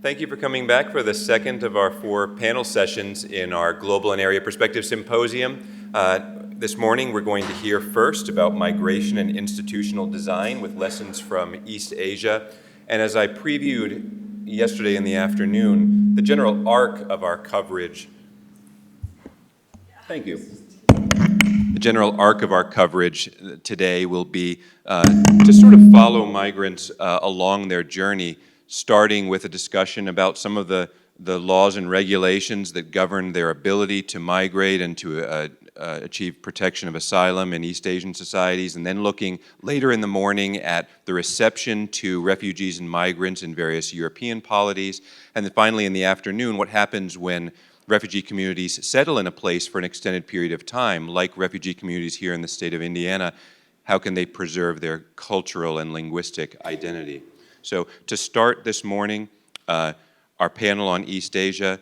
Thank you for coming back for the second of our 4 panel sessions in our Global and Area Perspective Symposium. This morning we're going to hear first about migration and institutional design with lessons from East Asia. And as I previewed yesterday in the afternoon, the general arc of our coverage, thank you. The general arc of our coverage today will be to sort of follow migrants along their journey, starting with a discussion about some of the laws and regulations that govern their ability to migrate and to achieve protection of asylum in East Asian societies, and then looking later in the morning at the reception to refugees and migrants in various European polities, and then finally in the afternoon, what happens when refugee communities settle in a place for an extended period of time, like refugee communities here in the state of Indiana. How can they preserve their cultural and linguistic identity? So to start this morning, our panel on East Asia,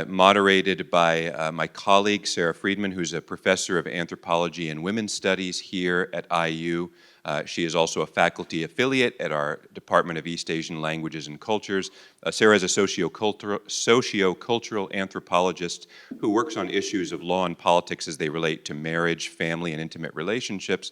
moderated by my colleague, Sara Friedman, who's a professor of anthropology and women's studies here at IU. She is also a faculty affiliate at our Department of East Asian Languages and Cultures. Sara is a socio-cultural anthropologist who works on issues of law and politics as they relate to marriage, family, and intimate relationships,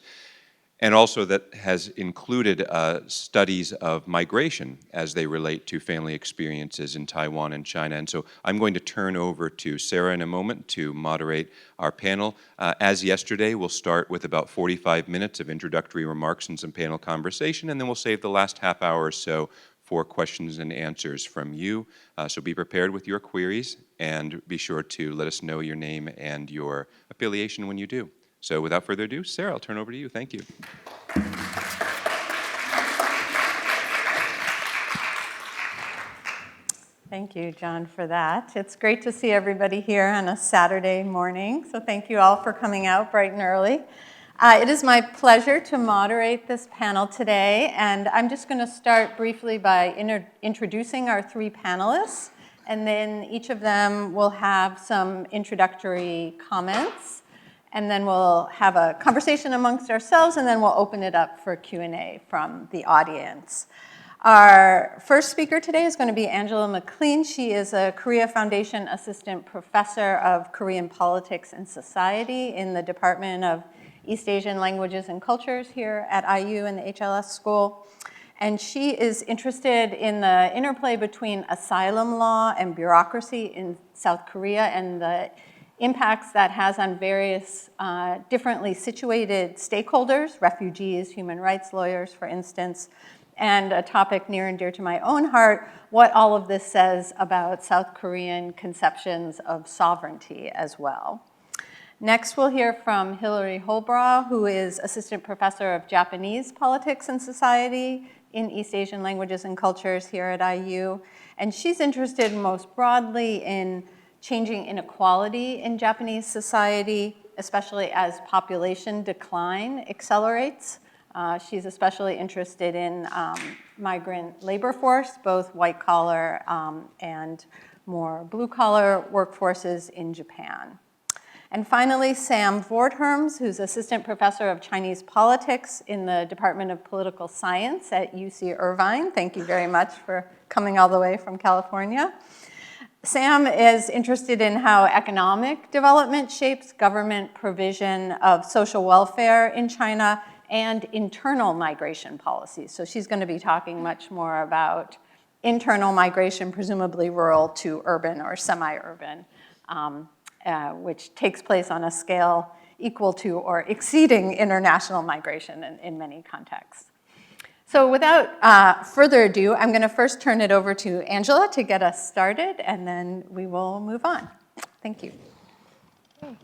and also that has included studies of migration as they relate to family experiences in Taiwan and China. And so I'm going to turn over to Sara in a moment to moderate our panel. As yesterday, we'll start with about 45 minutes of introductory remarks and some panel conversation, and then we'll save the last half hour or so for questions and answers from you. So be prepared with your queries, and be sure to let us know your name and your affiliation when you do. So without further ado, Sara, I'll turn over to you. Thank you. Thank you, John, for that. It's great to see everybody here on a Saturday morning, so thank you all for coming out bright and early. It is my pleasure to moderate this panel today, and I'm just going to start briefly by introducing our 3 panelists, and then each of them will have some introductory comments. And then we'll have a conversation amongst ourselves, and then we'll open it up for Q&A from the audience. Our first speaker today is going to be Angela McClean. She is a Korea Foundation Assistant Professor of Korean Politics and Society in the Department of East Asian Languages and Cultures here at IU in the HLS School. And she is interested in the interplay between asylum law and bureaucracy in South Korea and the impacts that has on various differently situated stakeholders, refugees, human rights lawyers, for instance, and a topic near and dear to my own heart, what all of this says about South Korean conceptions of sovereignty as well. Next, we'll hear from Hilary Holbrow, who is Assistant Professor of Japanese Politics and Society in East Asian Languages and Cultures here at IU. And she's interested most broadly in changing inequality in Japanese society, especially as population decline accelerates. She's especially interested in migrant labor force, both white-collar and more blue-collar workforces in Japan. And finally, Sam Vortherms, who's Assistant Professor of Chinese Politics in the Department of Political Science at UC Irvine. Thank you very much for coming all the way from California. Sam is interested in how economic development shapes government provision of social welfare in China and internal migration policies. So she's going to be talking much more about internal migration, presumably rural to urban or semi-urban, which takes place on a scale equal to or exceeding international migration in many contexts. So without further ado, I'm going to first turn it over to Angela to get us started, and then we will move on. Thank you. Okay.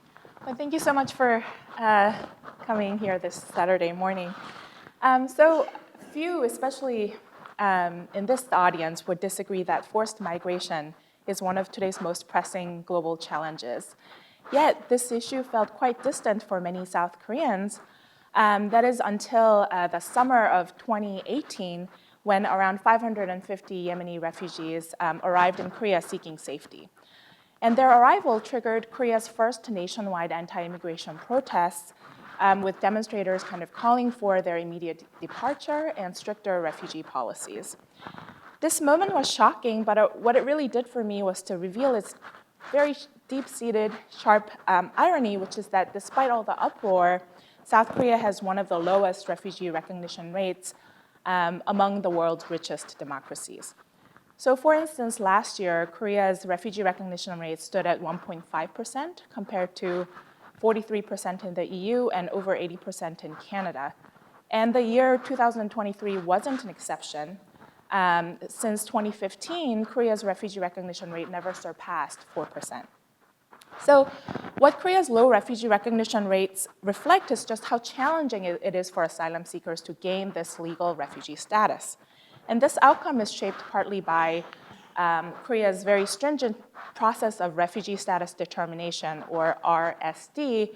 Well, thank you so much for coming here this Saturday morning. So few, especially in this audience, would disagree that forced migration is one of today's most pressing global challenges. Yet this issue felt quite distant for many South Koreans. That is until the summer of 2018, when around 550 Yemeni refugees arrived in Korea seeking safety. And their arrival triggered Korea's first nationwide anti-immigration protests, with demonstrators kind of calling for their immediate departure and stricter refugee policies. This moment was shocking, but what it really did for me was to reveal its very deep-seated, sharp irony, which is that despite all the uproar, South Korea has one of the lowest refugee recognition rates among the world's richest democracies. So for instance, last year, Korea's refugee recognition rate stood at 1.5% compared to 43% in the EU and over 80% in Canada. And the year 2023 wasn't an exception. Since 2015, Korea's refugee recognition rate never surpassed 4%. So what Korea's low refugee recognition rates reflect is just how challenging it is for asylum seekers to gain this legal refugee status. And this outcome is shaped partly by Korea's very stringent process of refugee status determination, or RSD,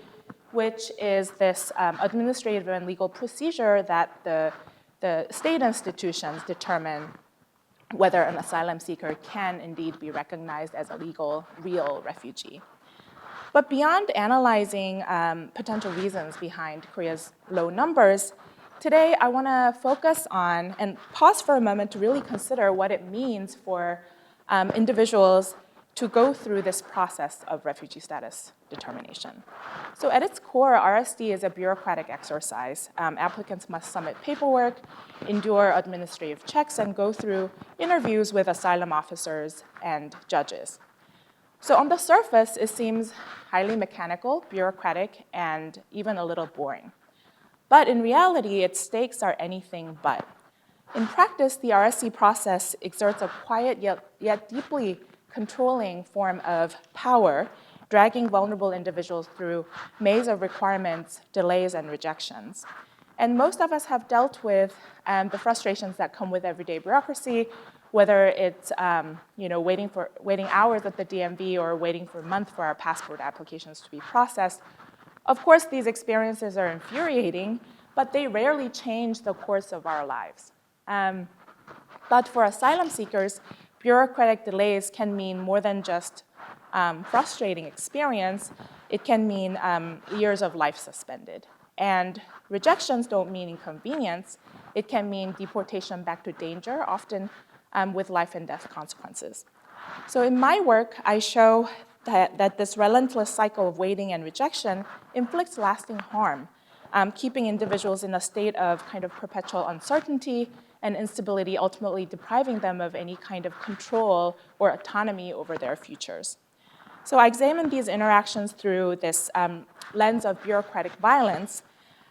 which is this administrative and legal procedure that the state institutions determine whether an asylum seeker can indeed be recognized as a legal, real refugee. But beyond analyzing potential reasons behind Korea's low numbers, today I want to focus on and pause for a moment to really consider what it means for individuals to go through this process of refugee status determination. So at its core, RSD is a bureaucratic exercise. Applicants must submit paperwork, endure administrative checks, and go through interviews with asylum officers and judges. So on the surface, it seems highly mechanical, bureaucratic, and even a little boring. But in reality, its stakes are anything but. In practice, the RSD process exerts a quiet yet deeply controlling form of power, dragging vulnerable individuals through a maze of requirements, delays, and rejections. And most of us have dealt with the frustrations that come with everyday bureaucracy, whether it's waiting hours at the DMV or waiting for a month for our passport applications to be processed. Of course, these experiences are infuriating, but they rarely change the course of our lives. But for asylum seekers, bureaucratic delays can mean more than just frustrating experience. It can mean years of life suspended. And rejections don't mean inconvenience. It can mean deportation back to danger, often with life and death consequences. So in my work, I show that this relentless cycle of waiting and rejection inflicts lasting harm, keeping individuals in a state of kind of perpetual uncertainty and instability, ultimately depriving them of any kind of control or autonomy over their futures. So I examined these interactions through this lens of bureaucratic violence,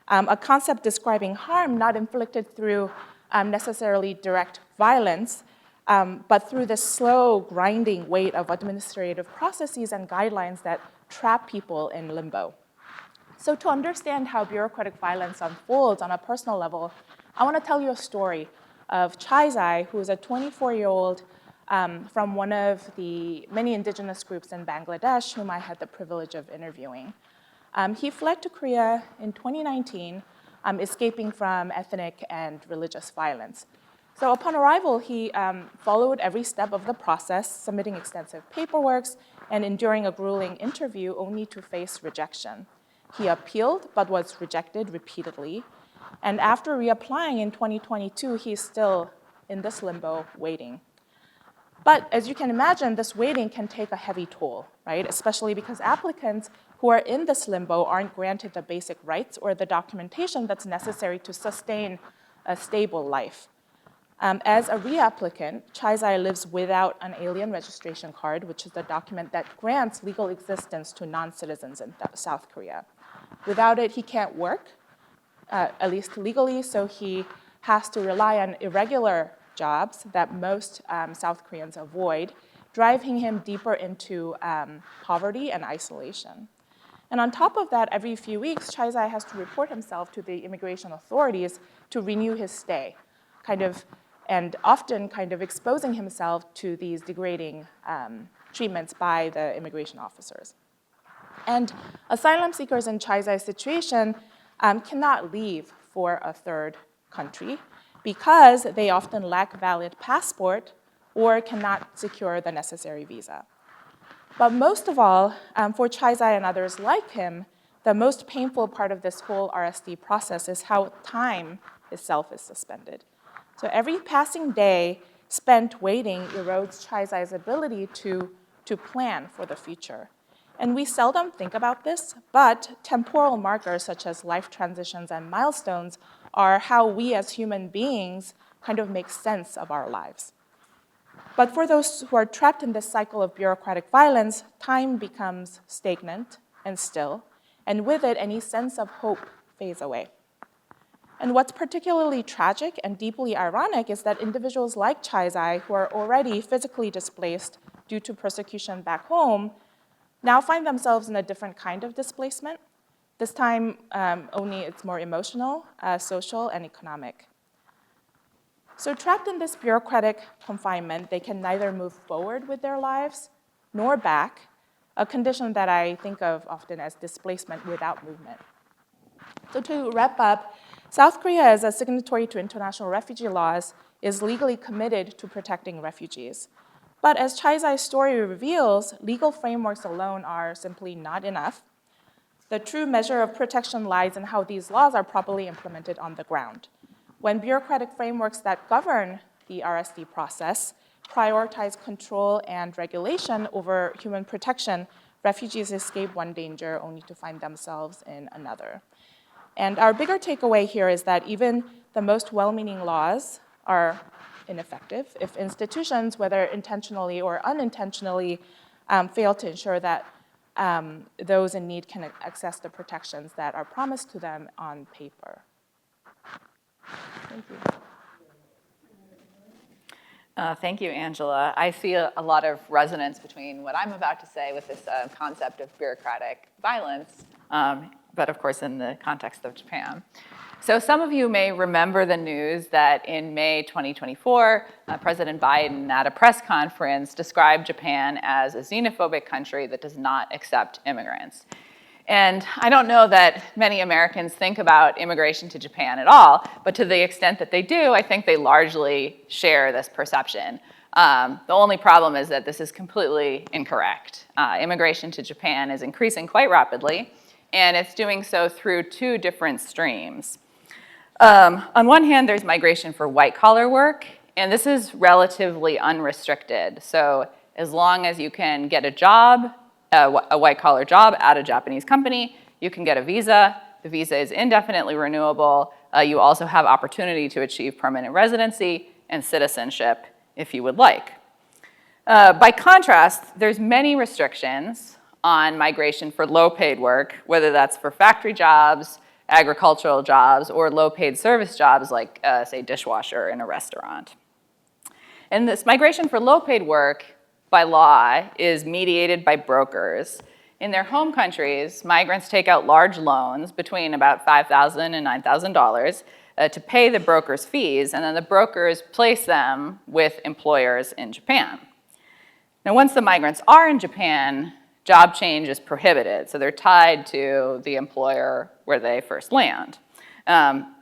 a concept describing harm not inflicted through necessarily direct violence, but through the slow, grinding weight of administrative processes and guidelines that trap people in limbo. So to understand how bureaucratic violence unfolds on a personal level, I want to tell you a story of Chaizai, who is a 24-year-old from one of the many indigenous groups in Bangladesh whom I had the privilege of interviewing. He fled to Korea in 2019, escaping from ethnic and religious violence. So upon arrival, he followed every step of the process, submitting extensive paperwork and enduring a grueling interview only to face rejection. He appealed, but was rejected repeatedly. And after reapplying in 2022, he's still in this limbo waiting. But as you can imagine, this waiting can take a heavy toll, right? Especially because applicants who are in this limbo aren't granted the basic rights or the documentation that's necessary to sustain a stable life. As a reapplicant, Chaizai lives without an alien registration card, which is the document that grants legal existence to non-citizens in South Korea. Without it, he can't work, at least legally, so he has to rely on irregular jobs that most South Koreans avoid, driving him deeper into poverty and isolation. And on top of that, every few weeks, Chaizai has to report himself to the immigration authorities to renew his stay, and often exposing himself to these degrading treatments by the immigration officers. And asylum seekers in Chaizai's situation cannot leave for a third country because they often lack valid passport or cannot secure the necessary visa. But most of all, for Chaizai and others like him, the most painful part of this whole RSD process is how time itself is suspended. So every passing day spent waiting erodes Chaizai's ability to plan for the future. And we seldom think about this, but temporal markers such as life transitions and milestones are how we as human beings kind of make sense of our lives. But for those who are trapped in this cycle of bureaucratic violence, time becomes stagnant and still, and with it, any sense of hope fades away. And what's particularly tragic and deeply ironic is that individuals like Chaizai, who are already physically displaced due to persecution back home, now find themselves in a different kind of displacement. This time, only it's more emotional, social, and economic. So trapped in this bureaucratic confinement, they can neither move forward with their lives nor back, a condition that I think of often as displacement without movement. So to wrap up, South Korea, as a signatory to international refugee laws, is legally committed to protecting refugees. But as Chaizai's story reveals, legal frameworks alone are simply not enough. The true measure of protection lies in how these laws are properly implemented on the ground. When bureaucratic frameworks that govern the RSD process prioritize control and regulation over human protection, refugees escape one danger only to find themselves in another. And our bigger takeaway here is that even the most well-meaning laws are ineffective if institutions, whether intentionally or unintentionally, fail to ensure that those in need can access the protections that are promised to them on paper. Thank you. Thank you, Angela. I see a lot of resonance between what I'm about to say with this concept of bureaucratic violence, but of course in the context of Japan. So some of you may remember the news that in May 2024, President Biden at a press conference described Japan as a xenophobic country that does not accept immigrants. And I don't know that many Americans think about immigration to Japan at all, but to the extent that they do, I think they largely share this perception. The only problem is that this is completely incorrect. Immigration to Japan is increasing quite rapidly, and it's doing so through two different streams. On one hand, there's migration for white-collar work, and this is relatively unrestricted. So as long as you can get a job, a white-collar job at a Japanese company, you can get a visa. The visa is indefinitely renewable. You also have opportunity to achieve permanent residency and citizenship if you would like. By contrast, there's many restrictions on migration for low-paid work, whether that's for factory jobs, agricultural jobs, or low-paid service jobs like, say, dishwasher in a restaurant. And this migration for low-paid work by law is mediated by brokers. In their home countries, migrants take out large loans between about $5,000 and $9,000 to pay the brokers' fees, and then the brokers place them with employers in Japan. Now, once the migrants are in Japan, job change is prohibited, so they're tied to the employer where they first land.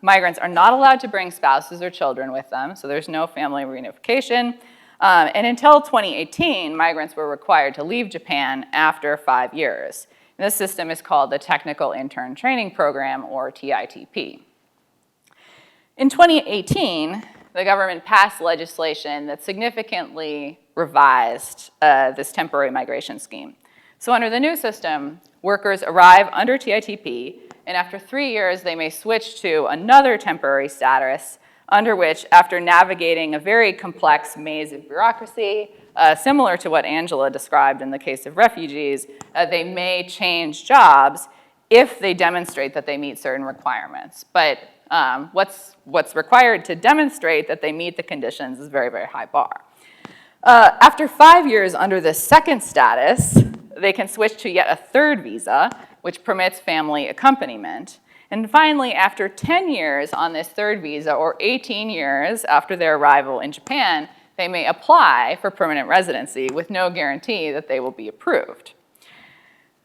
Migrants are not allowed to bring spouses or children with them, so there's no family reunification. And until 2018, migrants were required to leave Japan after 5 years. And this system is called the Technical Intern Training Program, or TITP. In 2018, the government passed legislation that significantly revised this temporary migration scheme. So under the new system, workers arrive under TITP, and after 3 years, they may switch to another temporary status under which, after navigating a very complex maze of bureaucracy, similar to what Angela described in the case of refugees, they may change jobs if they demonstrate that they meet certain requirements. But what's required to demonstrate that they meet the conditions is a very, very high bar. After 5 years under this second status, they can switch to yet a third visa, which permits family accompaniment. And finally, after 10 years on this third visa, or 18 years after their arrival in Japan, they may apply for permanent residency with no guarantee that they will be approved.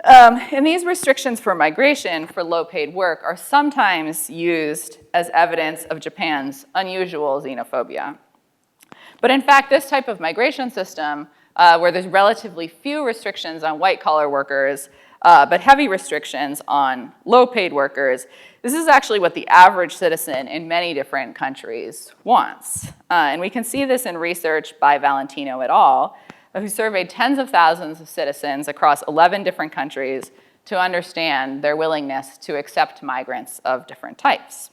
And these restrictions for migration for low-paid work are sometimes used as evidence of Japan's unusual xenophobia. But in fact, this type of migration system, where there's relatively few restrictions on white-collar workers, but heavy restrictions on low-paid workers. This is actually what the average citizen in many different countries wants. And we can see this in research by Valentino et al., who surveyed tens of thousands of citizens across 11 different countries to understand their willingness to accept migrants of different types.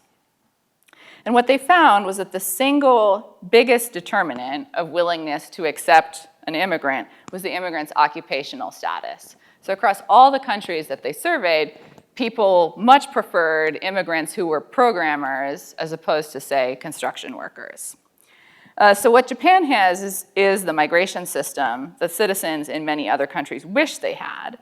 And what they found was that the single biggest determinant of willingness to accept an immigrant was the immigrant's occupational status. So across all the countries that they surveyed, people much preferred immigrants who were programmers as opposed to, say, construction workers. So what Japan has is the migration system that citizens in many other countries wish they had.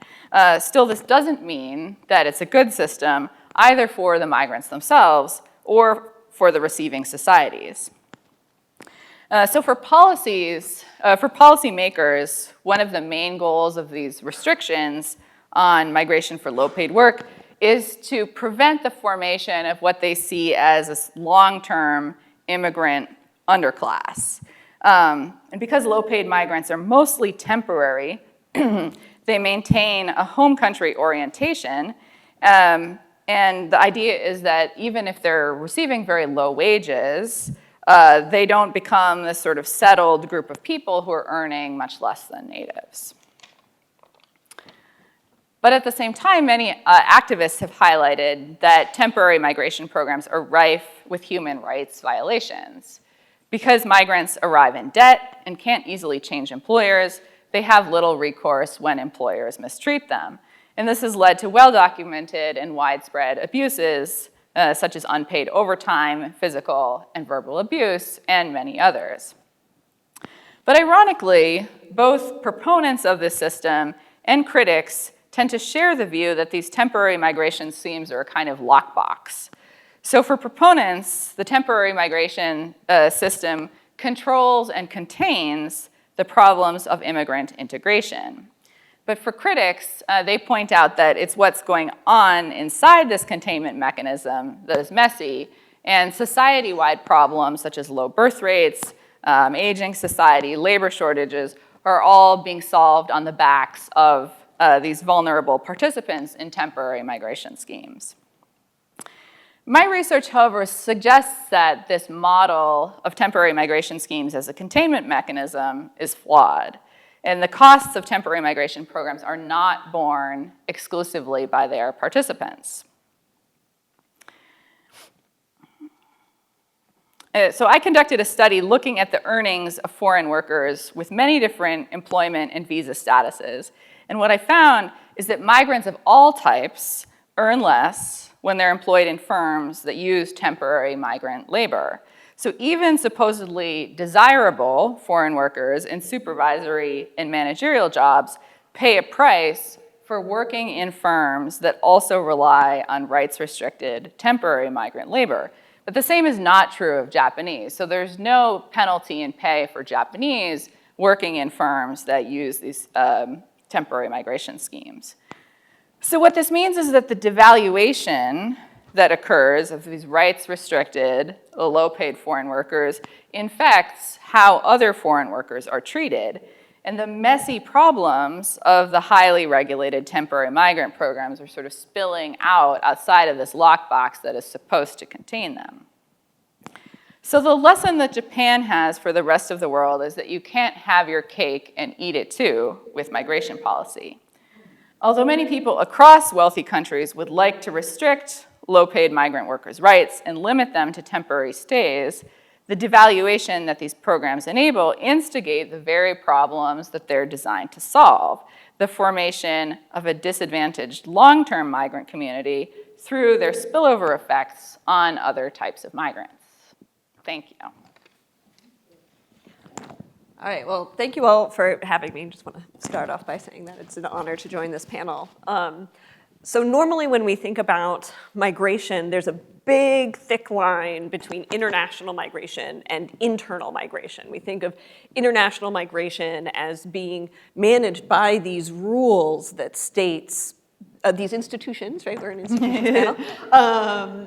Still, this doesn't mean that it's a good system either for the migrants themselves or for the receiving societies. So for policymakers, one of the main goals of these restrictions on migration for low-paid work is to prevent the formation of what they see as a long-term immigrant underclass. And because low-paid migrants are mostly temporary, they maintain a home country orientation. And the idea is that even if they're receiving very low wages, they don't become this sort of settled group of people who are earning much less than natives. But at the same time, many activists have highlighted that temporary migration programs are rife with human rights violations. Because migrants arrive in debt and can't easily change employers, they have little recourse when employers mistreat them. And this has led to well-documented and widespread abuses, such as unpaid overtime, physical and verbal abuse, and many others. But ironically, both proponents of this system and critics tend to share the view that these temporary migration schemes are a kind of lockbox. So for proponents, the temporary migration system controls and contains the problems of immigrant integration. But for critics, they point out that it's what's going on inside this containment mechanism that is messy, and society-wide problems such as low birth rates, aging society, labor shortages, are all being solved on the backs of these vulnerable participants in temporary migration schemes. My research, however, suggests that this model of temporary migration schemes as a containment mechanism is flawed. And the costs of temporary migration programs are not borne exclusively by their participants. So I conducted a study looking at the earnings of foreign workers with many different employment and visa statuses. And what I found is that migrants of all types earn less when they're employed in firms that use temporary migrant labor. So even supposedly desirable foreign workers in supervisory and managerial jobs pay a price for working in firms that also rely on rights-restricted temporary migrant labor. But the same is not true of Japanese. So there's no penalty in pay for Japanese working in firms that use these temporary migration schemes. So what this means is that the devaluation that occurs of these rights-restricted, low-paid foreign workers infects how other foreign workers are treated. And the messy problems of the highly regulated temporary migrant programs are sort of spilling out outside of this lockbox that is supposed to contain them. So the lesson that Japan has for the rest of the world is that you can't have your cake and eat it too with migration policy. Although many people across wealthy countries would like to restrict low-paid migrant workers' rights and limit them to temporary stays, the devaluation that these programs enable instigate the very problems that they're designed to solve, the formation of a disadvantaged long-term migrant community through their spillover effects on other types of migrants. Thank you. All right, well, thank you all for having me. Just want to start off by saying that it's an honor to join this panel. So normally when we think about migration, there's a big, thick line between international migration and internal migration. We think of international migration as being managed by these rules that states, these institutions, right? We're an institutions panel.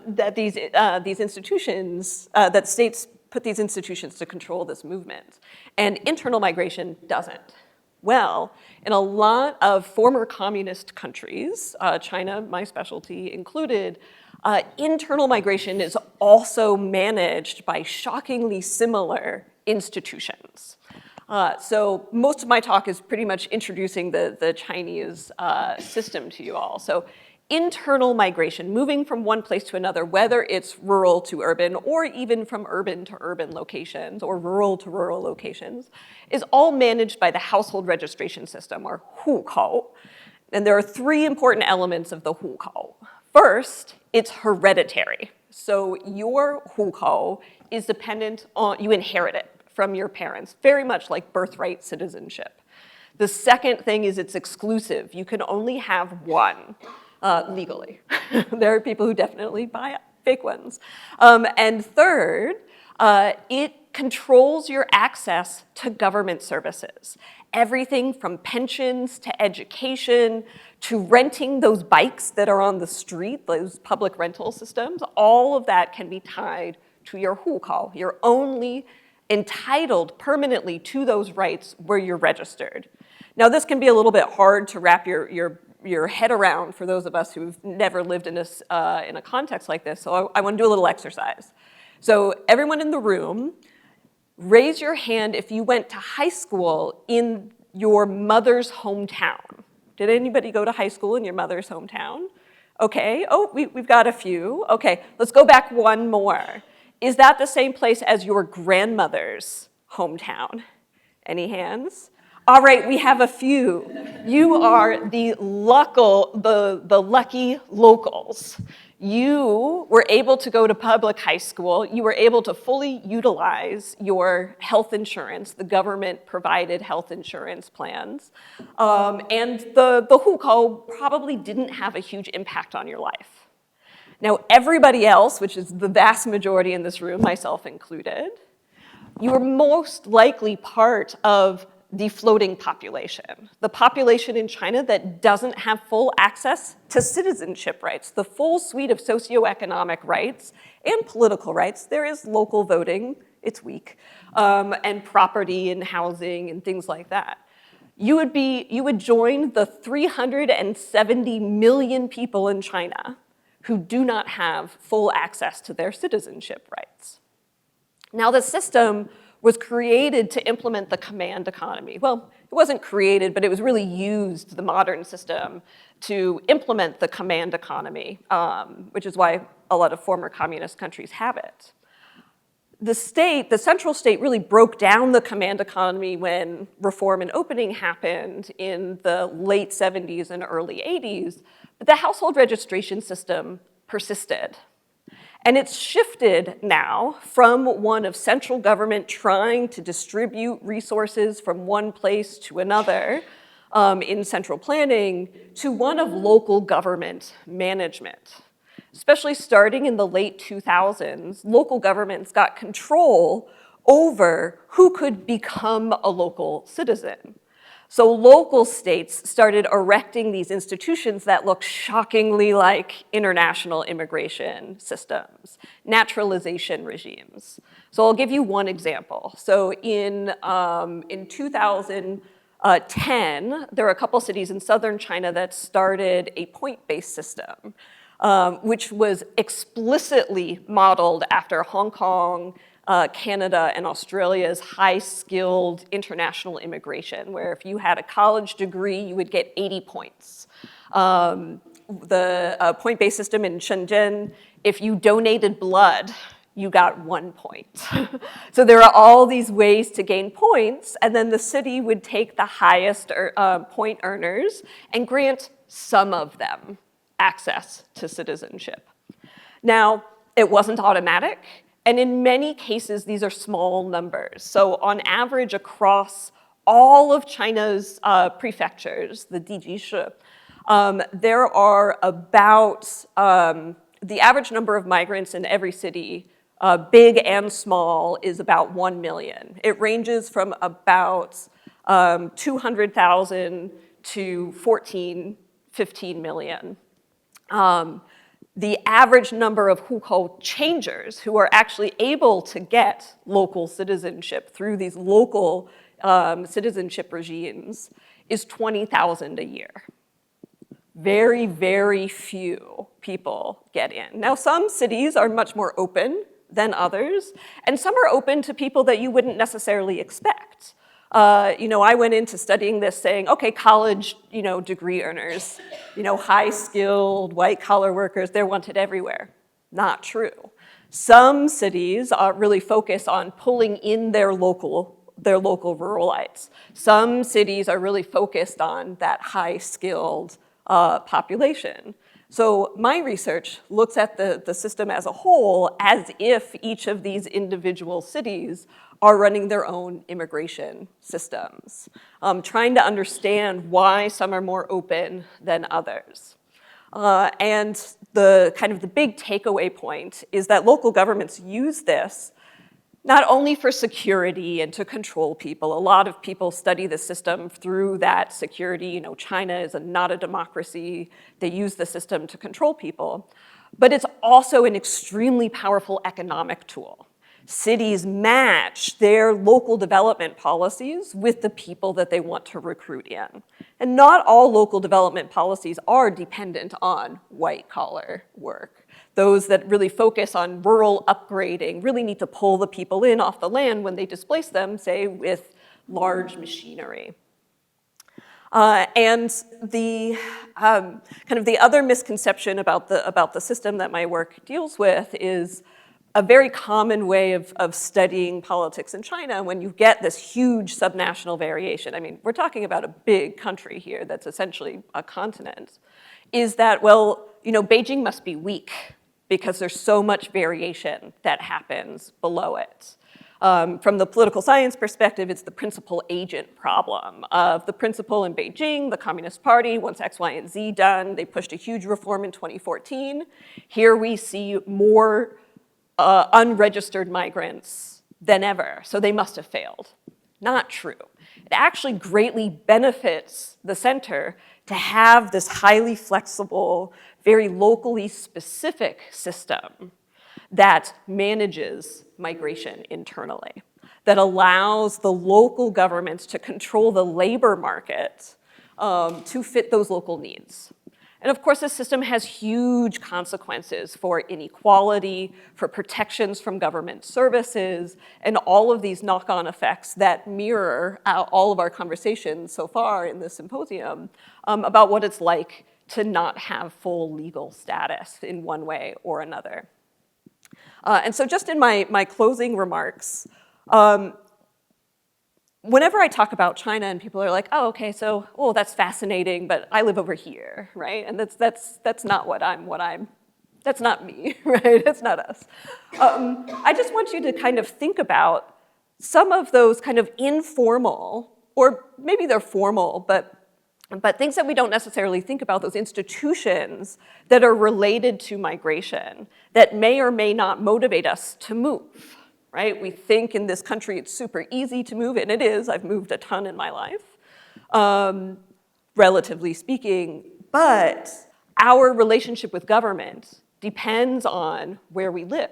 That these institutions, that states put these institutions to control this movement. And internal migration doesn't. Well, in a lot of former communist countries, China, my specialty included, internal migration is also managed by shockingly similar institutions. So most of my talk is pretty much introducing the Chinese system to you all. So internal migration, moving from one place to another, whether it's rural to urban or even from urban to urban locations or rural to rural locations, is all managed by the household registration system, or hukou. And there are three important elements of the hukou. First, it's hereditary. So your hukou is dependent on, you inherit it from your parents, very much like birthright citizenship. The second thing is it's exclusive. You can only have one. Legally. There are people who definitely buy fake ones. And third, it controls your access to government services. Everything from pensions to education to renting those bikes that are on the street, those public rental systems, all of that can be tied to your hukou. You're only entitled permanently to those rights where you're registered. Now, this can be a little bit hard to wrap your head around for those of us who've never lived in a context like this, so I want to do a little exercise. So everyone in the room, raise your hand if you went to high school in your mother's hometown. Did anybody go to high school in your mother's hometown? Okay, oh, we've got a few. Okay, let's go back one more. Is that the same place as your grandmother's hometown? Any hands? All right, we have a few. You are the lucky locals. You were able to go to public high school. You were able to fully utilize your health insurance, the government-provided health insurance plans. And the hukou probably didn't have a huge impact on your life. Now, everybody else, which is the vast majority in this room, myself included, you are most likely part of the floating population, the population in China that doesn't have full access to citizenship rights, the full suite of socioeconomic rights and political rights. There is local voting, it's weak, and property and housing and things like that. You would join the 370 million people in China who do not have full access to their citizenship rights. Now, the system was created to implement the command economy. Well, it wasn't created, but it was really used, the modern system, to implement the command economy, which is why a lot of former communist countries have it. The central state really broke down the command economy when reform and opening happened in the late 70s and early 80s, but the household registration system persisted. And it's shifted now from one of central government trying to distribute resources from one place to another in central planning to one of local government management. Especially starting in the late 2000s, local governments got control over who could become a local citizen. So local states started erecting these institutions that look shockingly like international immigration systems, naturalization regimes. So I'll give you one example. So in 2010, there were a couple cities in southern China that started a point-based system, which was explicitly modeled after Hong Kong, Canada, and Australia's high-skilled international immigration, where if you had a college degree, you would get 80 points. The point-based system in Shenzhen, if you donated blood, you got 1 point. So there are all these ways to gain points, and then the city would take the highest point earners and grant some of them access to citizenship. Now, it wasn't automatic. And in many cases, these are small numbers. So on average, across all of China's prefectures, the DGshi, there are about, the average number of migrants in every city, big and small, is about 1 million. It ranges from about 200,000 to 15 million. The average number of hukou changers who are actually able to get local citizenship through these local citizenship regimes is 20,000 a year. Very, very few people get in. Now, some cities are much more open than others, and some are open to people that you wouldn't necessarily expect. I went into studying this saying, okay, college, degree earners, high-skilled, white-collar workers, they're wanted everywhere. Not true. Some cities really focus on pulling in their local ruralites. Some cities are really focused on that high-skilled population. So my research looks at the system as a whole as if each of these individual cities are running their own immigration systems, trying to understand why some are more open than others. And the big takeaway point is that local governments use this not only for security and to control people. A lot of people study the system through that security. China is not a democracy. They use the system to control people. But it's also an extremely powerful economic tool. Cities match their local development policies with the people that they want to recruit in. And not all local development policies are dependent on white-collar work. Those that really focus on rural upgrading really need to pull the people in off the land when they displace them, say, with large machinery. And the the other misconception about the system that my work deals with is a very common way of studying politics in China when you get this huge subnational variation. I mean, we're talking about a big country here that's essentially a continent, is that, Beijing must be weak because there's so much variation that happens below it. From the political science perspective, it's the principal agent problem of the principal in Beijing, the Communist Party. Once X, Y, and Z done, they pushed a huge reform in 2014. Here we see more unregistered migrants than ever, so they must have failed. Not true. It actually greatly benefits the center to have this highly flexible, very locally specific system that manages migration internally, that allows the local governments to control the labor market to fit those local needs. And of course, this system has huge consequences for inequality, for protections from government services, and all of these knock-on effects that mirror all of our conversations so far in this symposium about what it's like to not have full legal status in one way or another. And so just in my closing remarks, whenever I talk about China and people are like, oh, okay, so, that's fascinating, but I live over here, right? And that's not that's not me, right? It's not us. I just want you to kind of think about some of those kind of informal, or maybe they're formal, but things that we don't necessarily think about, those institutions that are related to migration that may or may not motivate us to move. Right? We think in this country it's super easy to move, and it is. I've moved a ton in my life, relatively speaking. But our relationship with government depends on where we live,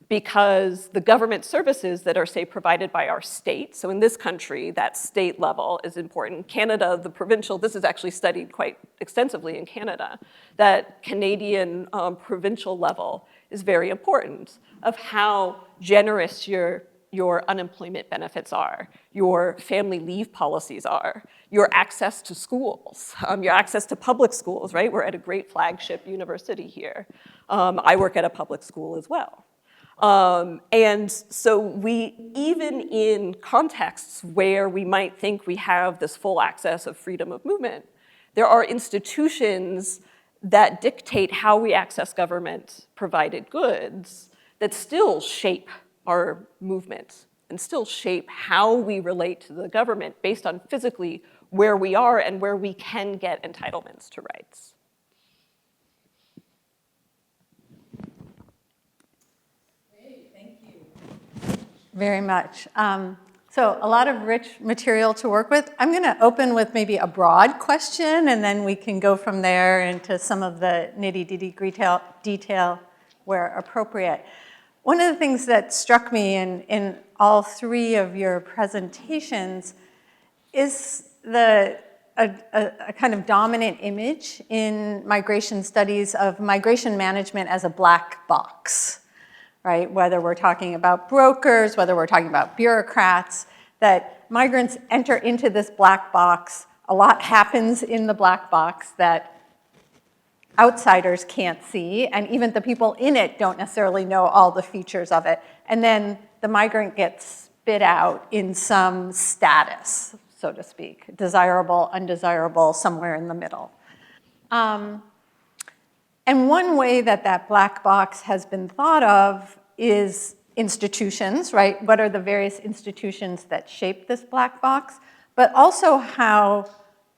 because the government services that are, say, provided by our state, so in this country, that state level is important. Canada, the provincial, this is actually studied quite extensively in Canada, that Canadian provincial level is very important of how generous your unemployment benefits are, your family leave policies are, your access to schools, your access to public schools, right? We're at a great flagship university here. I work at a public school as well. And so we, even in contexts where we might think we have this full access of freedom of movement, there are institutions that dictate how we access government-provided goods that still shape our movement and still shape how we relate to the government based on physically where we are and where we can get entitlements to rights. Great, thank you very much. So a lot of rich material to work with. I'm going to open with maybe a broad question, and then we can go from there into some of the nitty-gritty detail where appropriate. one of the things that struck me in all three of your presentations is a kind of dominant image in migration studies of migration management as a black box, right? Whether we're talking about brokers, whether we're talking about bureaucrats, that migrants enter into this black box. A lot happens in the black box that outsiders can't see, and even the people in it don't necessarily know all the features of it. And then the migrant gets spit out in some status, so to speak, desirable, undesirable, somewhere in the middle. And one way that that black box has been thought of is institutions, right? What are the various institutions that shape this black box? But also how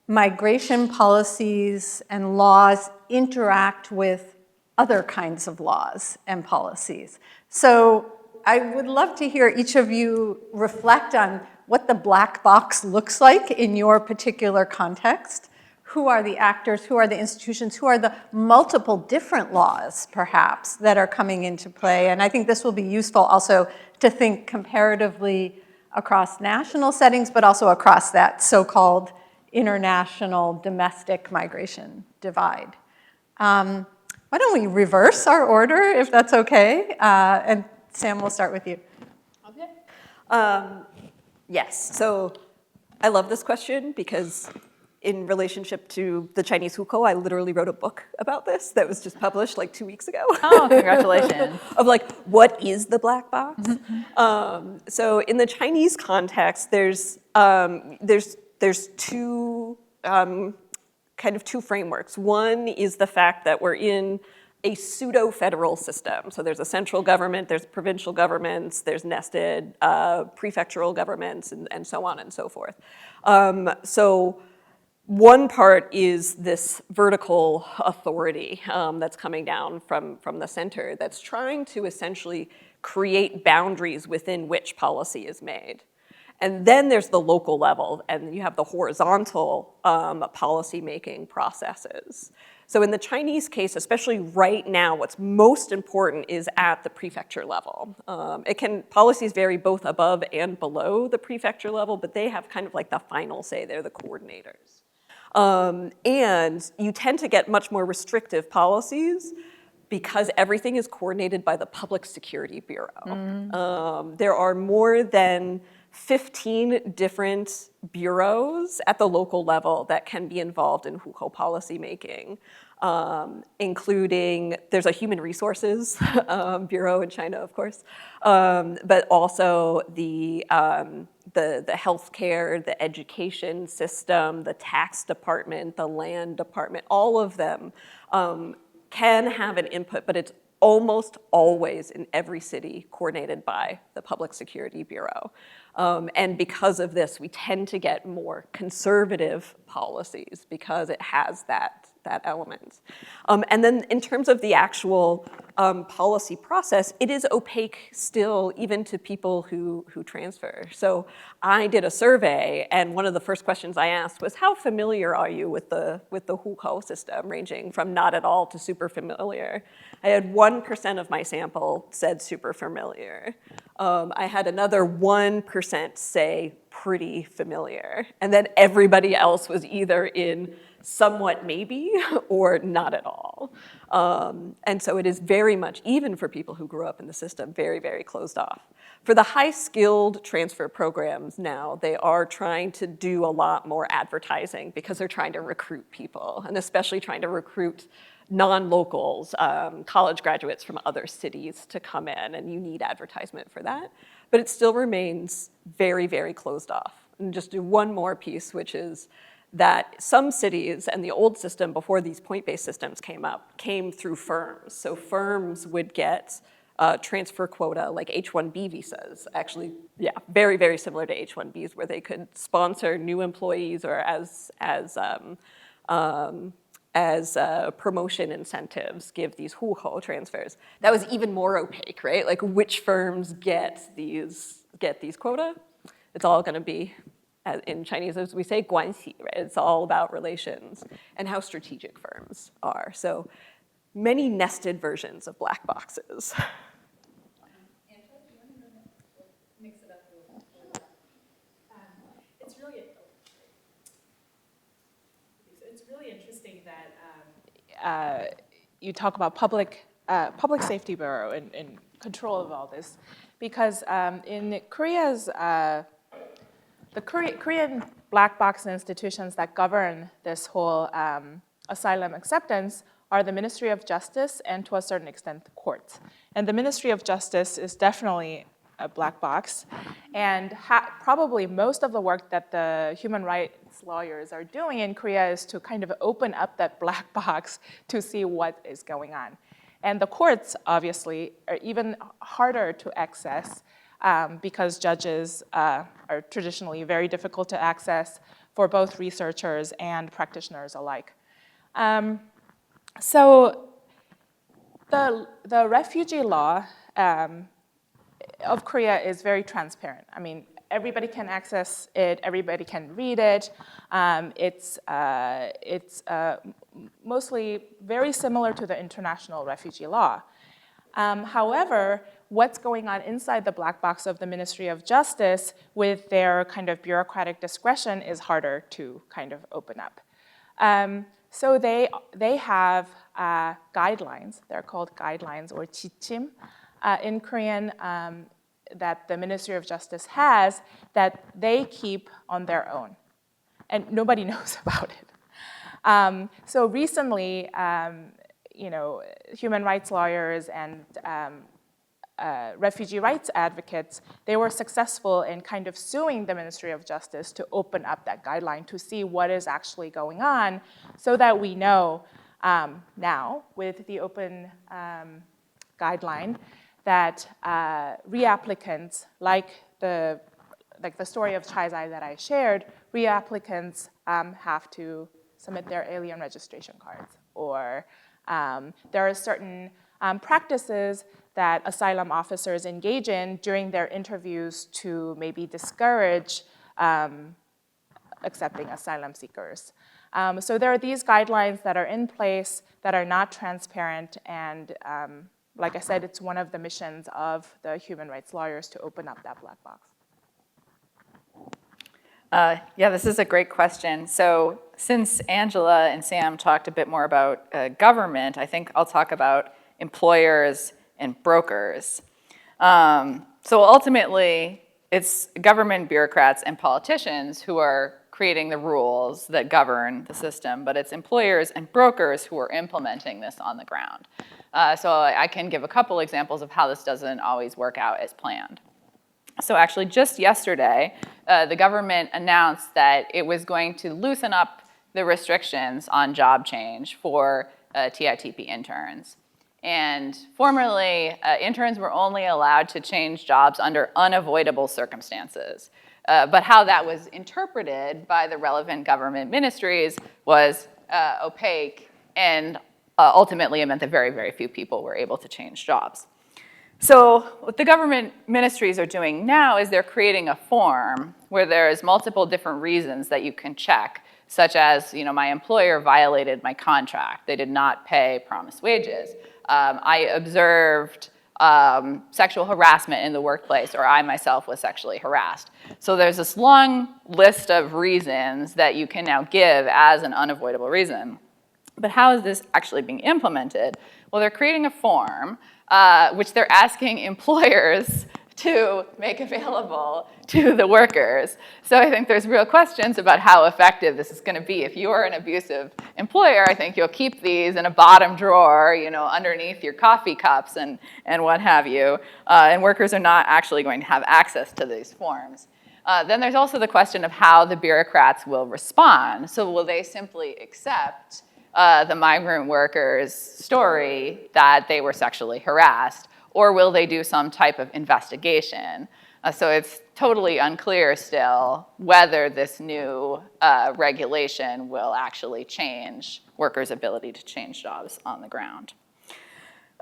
migration policies and laws interact with other kinds of laws and policies. So I would love to hear each of you reflect on what the black box looks like in your particular context. Who are the actors? Who are the institutions? Who are the multiple different laws, perhaps, that are coming into play? And I think this will be useful also to think comparatively across national settings, but also across that so-called international domestic migration divide. Why don't we reverse our order, if that's okay? And Sam, we'll start with you. Okay. Yes, so I love this question because in relationship to the Chinese hukou, I literally wrote a book about this that was just published like 2 weeks ago. Oh, congratulations. Of like, what is the black box? So in the Chinese context, there's two kind of two frameworks. One is the fact that we're in a pseudo-federal system. So there's a central government, there's provincial governments, there's nested prefectural governments, and so on and so forth. So one part is this vertical authority that's coming down from the center that's trying to essentially create boundaries within which policy is made. And then there's the local level, and you have the horizontal policy-making processes. So in the Chinese case, especially right now, what's most important is at the prefecture level. Policies vary both above and below the prefecture level, but they have kind of like the final say. They're the coordinators. And you tend to get much more restrictive policies because everything is coordinated by the Public Security Bureau. There are more than 15 different bureaus at the local level that can be involved in hukou policy making, including, there's a human resources bureau in China, of course, but also the healthcare, the education system, the tax department, the land department, all of them can have an input, but it's almost always in every city coordinated by the Public Security Bureau. And because of this, we tend to get more conservative policies because it has that element. And then in terms of the actual policy process, it is opaque still, even to people who transfer. So I did a survey, and one of the first questions I asked was, how familiar are you with the hukou system, ranging from not at all to super familiar? I had 1% of my sample said super familiar. I had another 1% say pretty familiar. And then everybody else was either in somewhat maybe or not at all. And so it is very much, even for people who grew up in the system, very, very closed off. For the high-skilled transfer programs now, they are trying to do a lot more advertising because they're trying to recruit people, and especially trying to recruit non-locals, college graduates from other cities to come in, and you need advertisement for that. But it still remains very, very closed off. And just do one more piece, which is that some cities and the old system before these point-based systems came through firms. So firms would get transfer quota like H-1B visas, actually, yeah, very, very similar to H-1Bs, where they could sponsor new employees or as promotion incentives, give these hukou transfers. That was even more opaque, right? Like which firms get these quota? It's all gonna be, in Chinese, as we say, 关系, right? It's all about relations and how strategic firms are. So many nested versions of black boxes. you talk about public safety bureau and control of all this, because in Korea's the Korean black box institutions that govern this whole asylum acceptance are the Ministry of Justice and, to a certain extent, the courts. And the Ministry of Justice is definitely a black box, and probably most of the work that the human rights lawyers are doing in Korea is to kind of open up that black box to see what is going on. And the courts, obviously, are even harder to access because judges are traditionally very difficult to access for both researchers and practitioners alike. So the refugee law of Korea is very transparent. I mean, everybody can access it, everybody can read it. It's mostly very similar to the international refugee law. However, what's going on inside the black box of the Ministry of Justice with their kind of bureaucratic discretion is harder to kind of open up. So they have guidelines, they're called guidelines or 지침 in Korean that the Ministry of Justice has that they keep on their own. And nobody knows about it. So recently, human rights lawyers and refugee rights advocates, they were successful in kind of suing the Ministry of Justice to open up that guideline to see what is actually going on so that we know now with the open guideline that reapplicants, like the story of Chaizai that I shared, reapplicants have to submit their alien registration cards, or there are certain practices that asylum officers engage in during their interviews to maybe discourage accepting asylum seekers. So there are these guidelines that are in place that are not transparent, and like I said, it's one of the missions of the human rights lawyers to open up that black box. Yeah, this is a great question. So since Angela and Sam talked a bit more about government, I think I'll talk about employers and brokers. So ultimately, it's government bureaucrats and politicians who are creating the rules that govern the system, but it's employers and brokers who are implementing this on the ground. So I can give a couple examples of how this doesn't always work out as planned. So actually, just yesterday, the government announced that it was going to loosen up the restrictions on job change for TITP interns. And formerly, interns were only allowed to change jobs under unavoidable circumstances. But how that was interpreted by the relevant government ministries was opaque, and ultimately it meant that very, very few people were able to change jobs. So what the government ministries are doing now is they're creating a form where there's multiple different reasons that you can check, such as, my employer violated my contract. They did not pay promised wages. I observed sexual harassment in the workplace, or I myself was sexually harassed. So there's this long list of reasons that you can now give as an unavoidable reason. But how is this actually being implemented? Well, they're creating a form which they're asking employers to make available to the workers. So I think there's real questions about how effective this is going to be. If you are an abusive employer, I think you'll keep these in a bottom drawer, underneath your coffee cups and what have you. And workers are not actually going to have access to these forms. Then there's also the question of how the bureaucrats will respond. So will they simply accept the migrant workers' story that they were sexually harassed, or will they do some type of investigation? So it's totally unclear still whether this new regulation will actually change workers' ability to change jobs on the ground.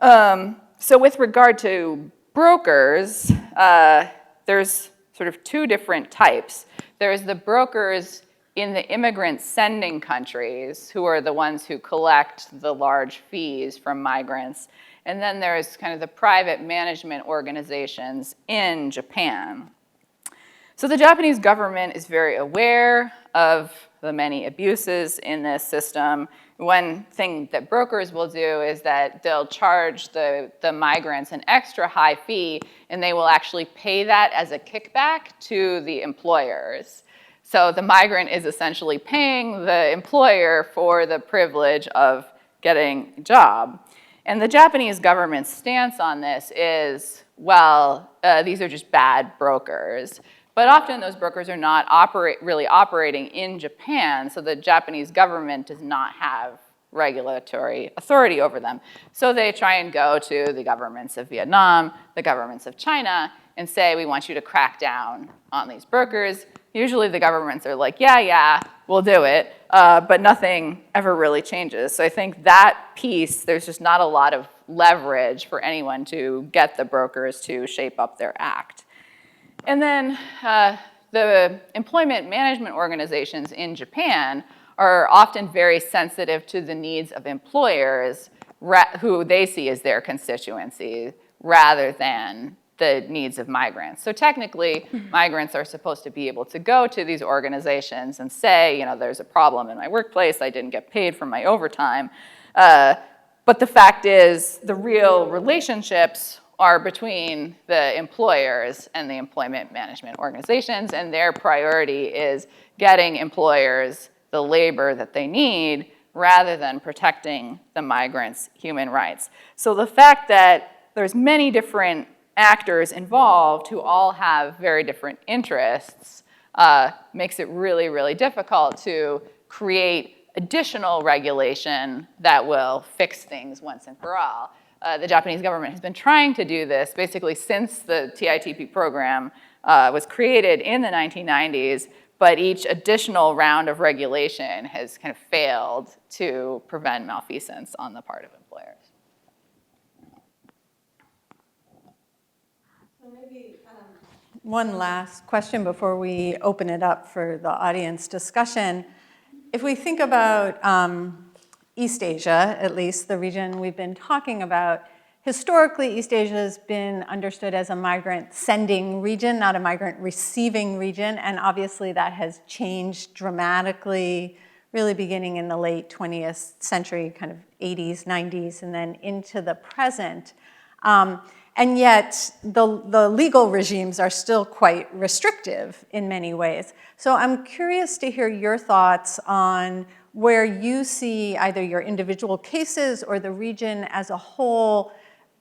So with regard to brokers, there's sort of two different types. There's the brokers in the immigrant sending countries, who are the ones who collect the large fees from migrants. And then there's kind of the private management organizations in Japan. So the Japanese government is very aware of the many abuses in this system. One thing that brokers will do is that they'll charge the migrants an extra high fee, and they will actually pay that as a kickback to the employers. So the migrant is essentially paying the employer for the privilege of getting a job. And the Japanese government's stance on this is, well, these are just bad brokers. But often those brokers are not really operating in Japan, so the Japanese government does not have regulatory authority over them. So they try and go to the governments of Vietnam, the governments of China, and say, we want you to crack down on these brokers. Usually the governments are like, yeah, we'll do it, but nothing ever really changes. So I think that piece, there's just not a lot of leverage for anyone to get the brokers to shape up their act. And then the employment management organizations in Japan are often very sensitive to the needs of employers who they see as their constituency rather than the needs of migrants. So technically, migrants are supposed to be able to go to these organizations and say, you know, there's a problem in my workplace, I didn't get paid for my overtime. But the fact is, the real relationships are between the employers and the employment management organizations, and their priority is getting employers the labor that they need rather than protecting the migrants' human rights. So the fact that there's many different actors involved who all have very different interests makes it really, really difficult to create additional regulation that will fix things once and for all. The Japanese government has been trying to do this basically since the TITP program was created in the 1990s, but each additional round of regulation has kind of failed to prevent malfeasance on the part of employers. So maybe one last question before we open it up for the audience discussion. If we think about East Asia, at least the region we've been talking about, historically East Asia has been understood as a migrant sending region, not a migrant receiving region, and obviously that has changed dramatically, really beginning in the late 20th century, kind of 80s, 90s, and then into the present. And yet, the legal regimes are still quite restrictive in many ways. So I'm curious to hear your thoughts on where you see either your individual cases or the region as a whole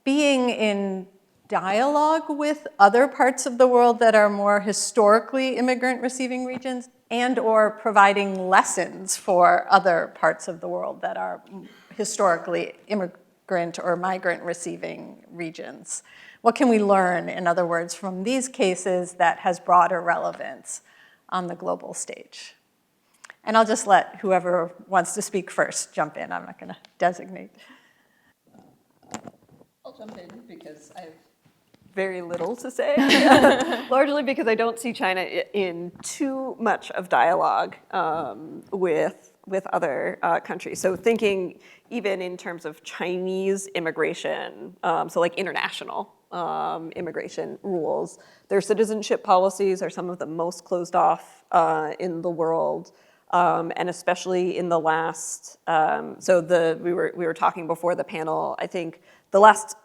being in dialogue with other parts of the world that are more historically immigrant receiving regions, and or providing lessons for other parts of the world that are historically immigrant or migrant receiving regions. What can we learn, in other words, from these cases that has broader relevance on the global stage? And I'll just let whoever wants to speak first jump in. I'm not going to designate. I'll jump in because I have very little to say, largely because I don't see China in too much of dialogue with other countries. So thinking even in terms of Chinese immigration, so like international immigration rules, their citizenship policies are some of the most closed off in the world. And especially in the last, we were talking before the panel, I think the last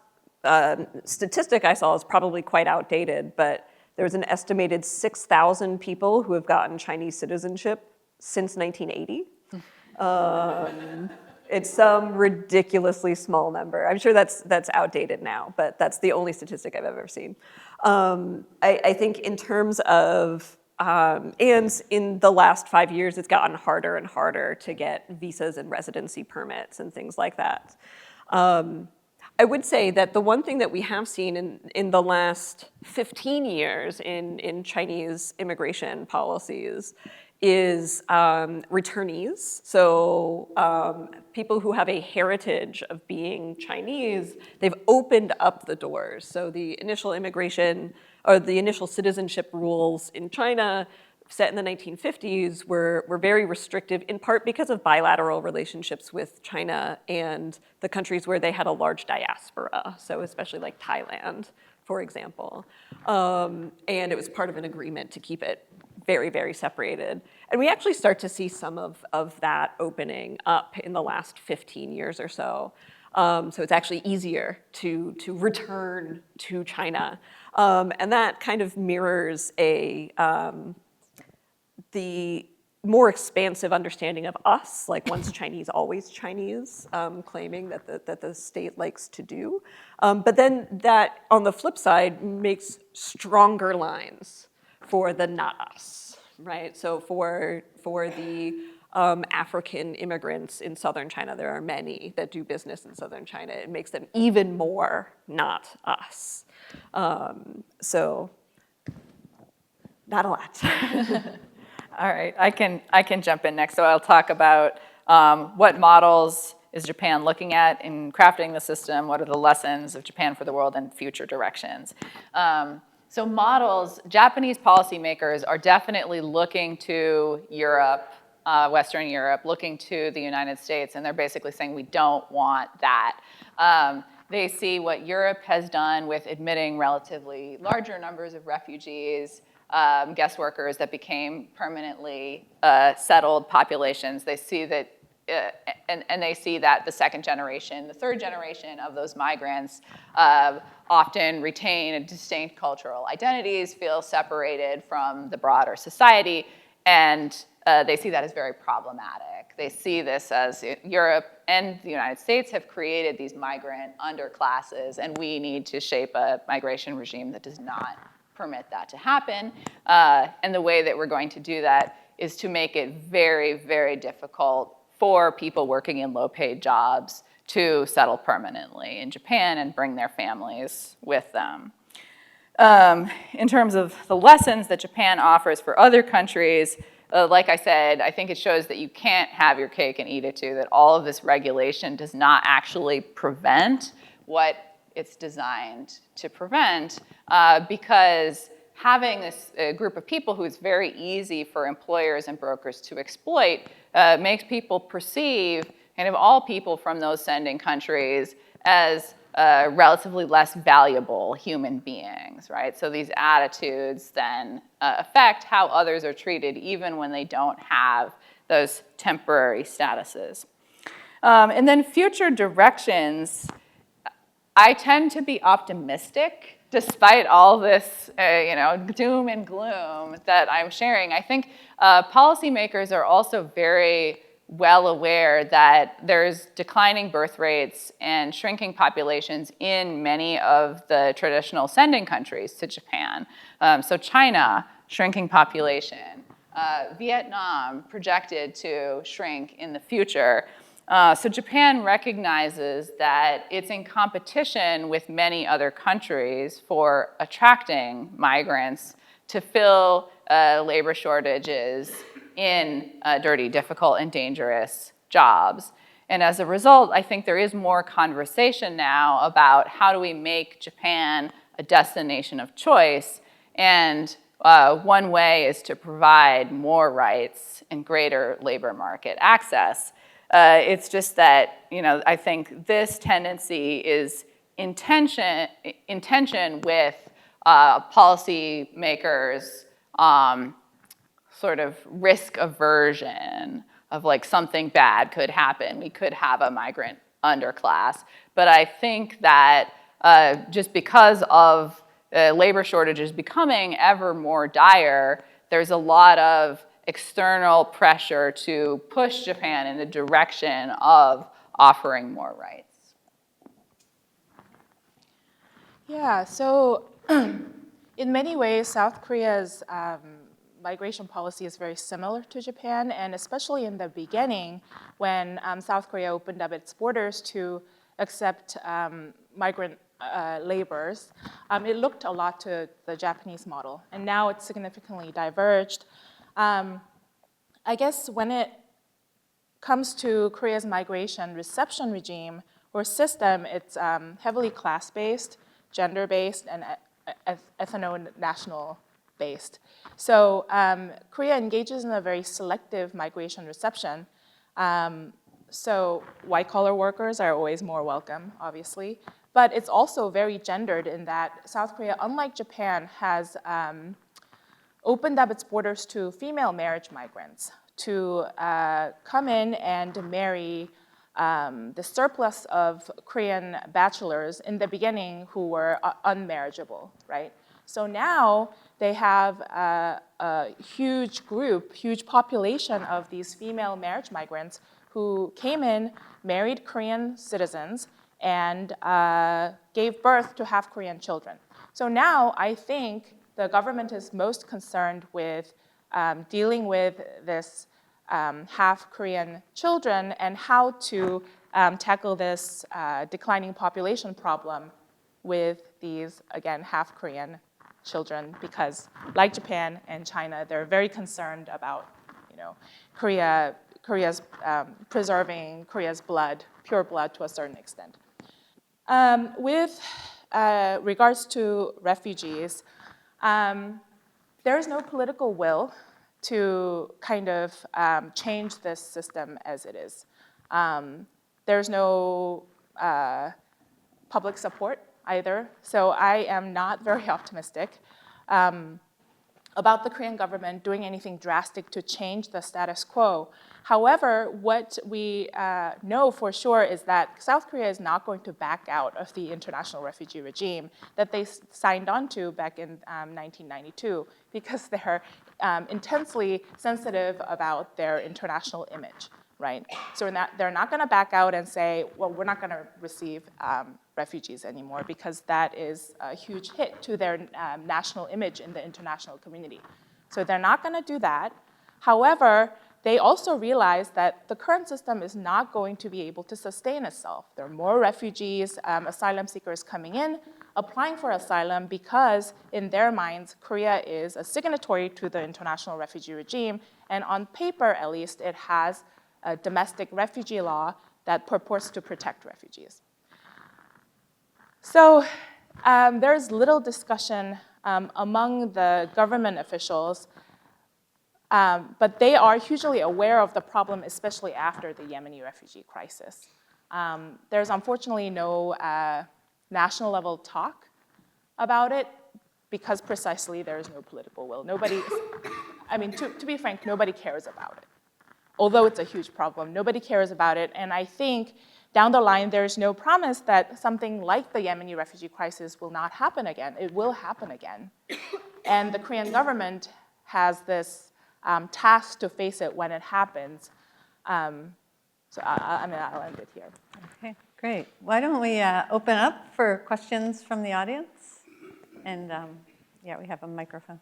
statistic I saw is probably quite outdated, but there's an estimated 6,000 people who have gotten Chinese citizenship since 1980. It's some ridiculously small number. I'm sure that's outdated now, but that's the only statistic I've ever seen. I think in terms of, and in the last 5 years, it's gotten harder and harder to get visas and residency permits and things like that. I would say that the one thing that we have seen in the last 15 years in Chinese immigration policies is returnees. So people who have a heritage of being Chinese, they've opened up the doors. So the initial immigration or the initial citizenship rules in China set in the 1950s were very restrictive, in part because of bilateral relationships with China and the countries where they had a large diaspora, so especially like Thailand, for example. And it was part of an agreement to keep it very, very separated. And we actually start to see some of that opening up in the last 15 years or so. So it's actually easier to return to China. And that kind of mirrors the more expansive understanding of us, like once Chinese, always Chinese, claiming that the state likes to do. But then that, on the flip side, makes stronger lines for the not us, right? So for the African immigrants in southern China, there are many that do business in southern China. It makes them even more not us. So not a lot. All right, I can jump in next. So I'll talk about what models is Japan looking at in crafting the system, what are the lessons of Japan for the world, and future directions. So models, Japanese policymakers are definitely looking to Europe, Western Europe, looking to the United States, and they're basically saying we don't want that. They see what Europe has done with admitting relatively larger numbers of refugees, guest workers that became permanently settled populations. They see that, and they see that the second generation, the third generation of those migrants often retain distinct cultural identities, feel separated from the broader society, and they see that as very problematic. They see this as Europe and the United States have created these migrant underclasses, and we need to shape a migration regime that does not permit that to happen. And the way that we're going to do that is to make it very, very difficult for people working in low-paid jobs to settle permanently in Japan and bring their families with them. In terms of the lessons that Japan offers for other countries, like I said, I think it shows that you can't have your cake and eat it too, that all of this regulation does not actually prevent what it's designed to prevent, because having this group of people who is very easy for employers and brokers to exploit makes people perceive kind of all people from those sending countries as relatively less valuable human beings, right? So these attitudes then affect how others are treated even when they don't have those temporary statuses. And then future directions, I tend to be optimistic despite all this doom and gloom that I'm sharing. I think policymakers are also very well aware that there's declining birth rates and shrinking populations in many of the traditional sending countries to Japan. So China, shrinking population. Vietnam, projected to shrink in the future. So Japan recognizes that it's in competition with many other countries for attracting migrants to fill labor shortages in dirty, difficult, and dangerous jobs. And as a result, I think there is more conversation now about how do we make Japan a destination of choice. And one way is to provide more rights and greater labor market access. It's just that, I think this tendency is in tension with policymakers' sort of risk aversion of like something bad could happen. We could have a migrant underclass. But I think that just because of labor shortages becoming ever more dire, there's a lot of external pressure to push Japan in the direction of offering more rights. Yeah, so in many ways, South Korea's migration policy is very similar to Japan, and especially in the beginning when South Korea opened up its borders to accept migrant laborers, it looked a lot to the Japanese model, and now it's significantly diverged. I guess when it comes to Korea's migration reception regime or system, it's heavily class-based, gender-based, and ethno-national-based. So Korea engages in a very selective migration reception. So white-collar workers are always more welcome, obviously. But it's also very gendered in that South Korea, unlike Japan, has opened up its borders to female marriage migrants to come in and marry the surplus of Korean bachelors in the beginning who were unmarriageable, right? So now they have a huge group, huge population of these female marriage migrants who came in, married Korean citizens, and gave birth to half Korean children. So now I think the government is most concerned with dealing with this half Korean children and how to tackle this declining population problem with these, again, half Korean children, because like Japan and China, they're very concerned about, Korea's preserving Korea's blood, pure blood to a certain extent. With regards to refugees, there is no political will to kind of change this system as it is. There's no public support either, so I am not very optimistic about the Korean government doing anything drastic to change the status quo. However, what we know for sure is that South Korea is not going to back out of the international refugee regime that they signed on to back in 1992, because they're intensely sensitive about their international image, right? So they're not going to back out and say, well, we're not going to receive refugees anymore, because that is a huge hit to their national image in the international community. So they're not going to do that. However, they also realize that the current system is not going to be able to sustain itself. There are more refugees, asylum seekers coming in, applying for asylum, because in their minds, Korea is a signatory to the international refugee regime, and on paper, at least, it has a domestic refugee law that purports to protect refugees. So there's little discussion among the government officials, but they are hugely aware of the problem, especially after the Yemeni refugee crisis. There's unfortunately no national level talk about it, because precisely there is no political will. Nobody, I mean, to be frank, nobody cares about it. Although it's a huge problem, nobody cares about it, and I think down the line, there's no promise that something like the Yemeni refugee crisis will not happen again. It will happen again. And the Korean government has this task to face it when it happens. So I'll end it here. Okay, great. Why don't we open up for questions from the audience? And yeah, we have a microphone.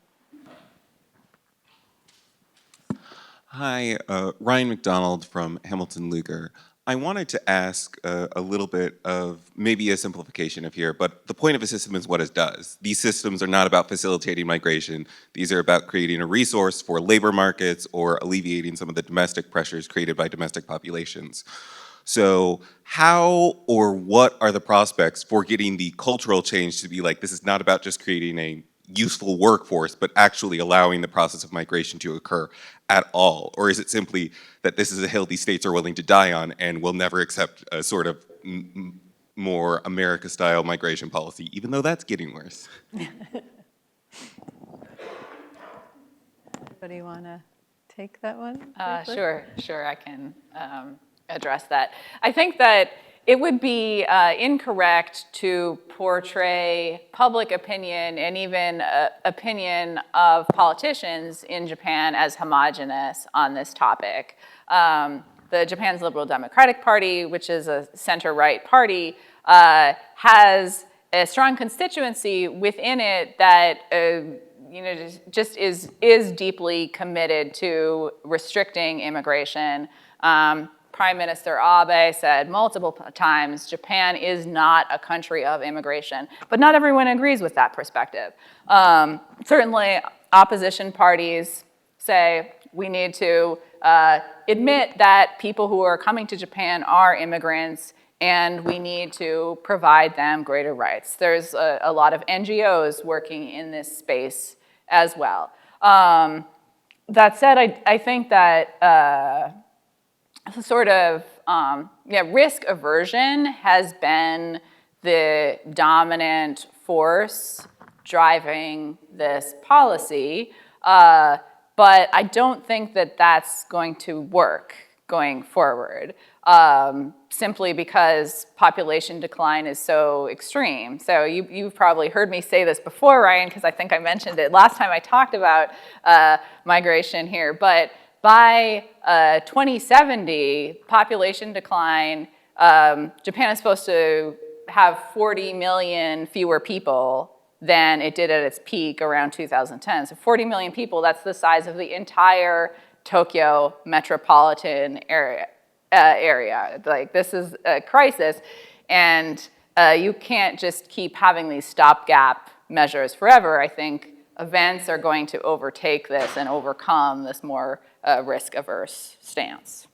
Hi, Ryan McDonald from Hamilton Lugar. I wanted to ask a little bit of maybe a simplification of here, but the point of a system is what it does. These systems are not about facilitating migration. These are about creating a resource for labor markets or alleviating some of the domestic pressures created by domestic populations. So how or what are the prospects for getting the cultural change to be like, this is not about just creating a useful workforce, but actually allowing the process of migration to occur at all? Or is it simply that this is a hill these states are willing to die on and will never accept a sort of more America-style migration policy, even though that's getting worse? Anybody want to take that one? Sure, I can address that. I think that it would be incorrect to portray public opinion and even opinion of politicians in Japan as homogenous on this topic. The Japan's Liberal Democratic Party, which is a center-right party, has a strong constituency within it that just is deeply committed to restricting immigration. Prime Minister Abe said multiple times, Japan is not a country of immigration. But not everyone agrees with that perspective. Certainly, opposition parties say we need to admit that people who are coming to Japan are immigrants, and we need to provide them greater rights. There's a lot of NGOs working in this space as well. That said, I think that sort of risk aversion has been the dominant force driving this policy. But I don't think that that's going to work going forward, simply because population decline is so extreme. So you've probably heard me say this before, Ryan, because I think I mentioned it last time I talked about migration here. But by 2070, population decline, Japan is supposed to have 40 million fewer people than it did at its peak around 2010. So 40 million people, that's the size of the entire Tokyo metropolitan area. Like, this is a crisis, and you can't just keep having these stopgap measures forever. I think events are going to overtake this and overcome this more risk-averse stance.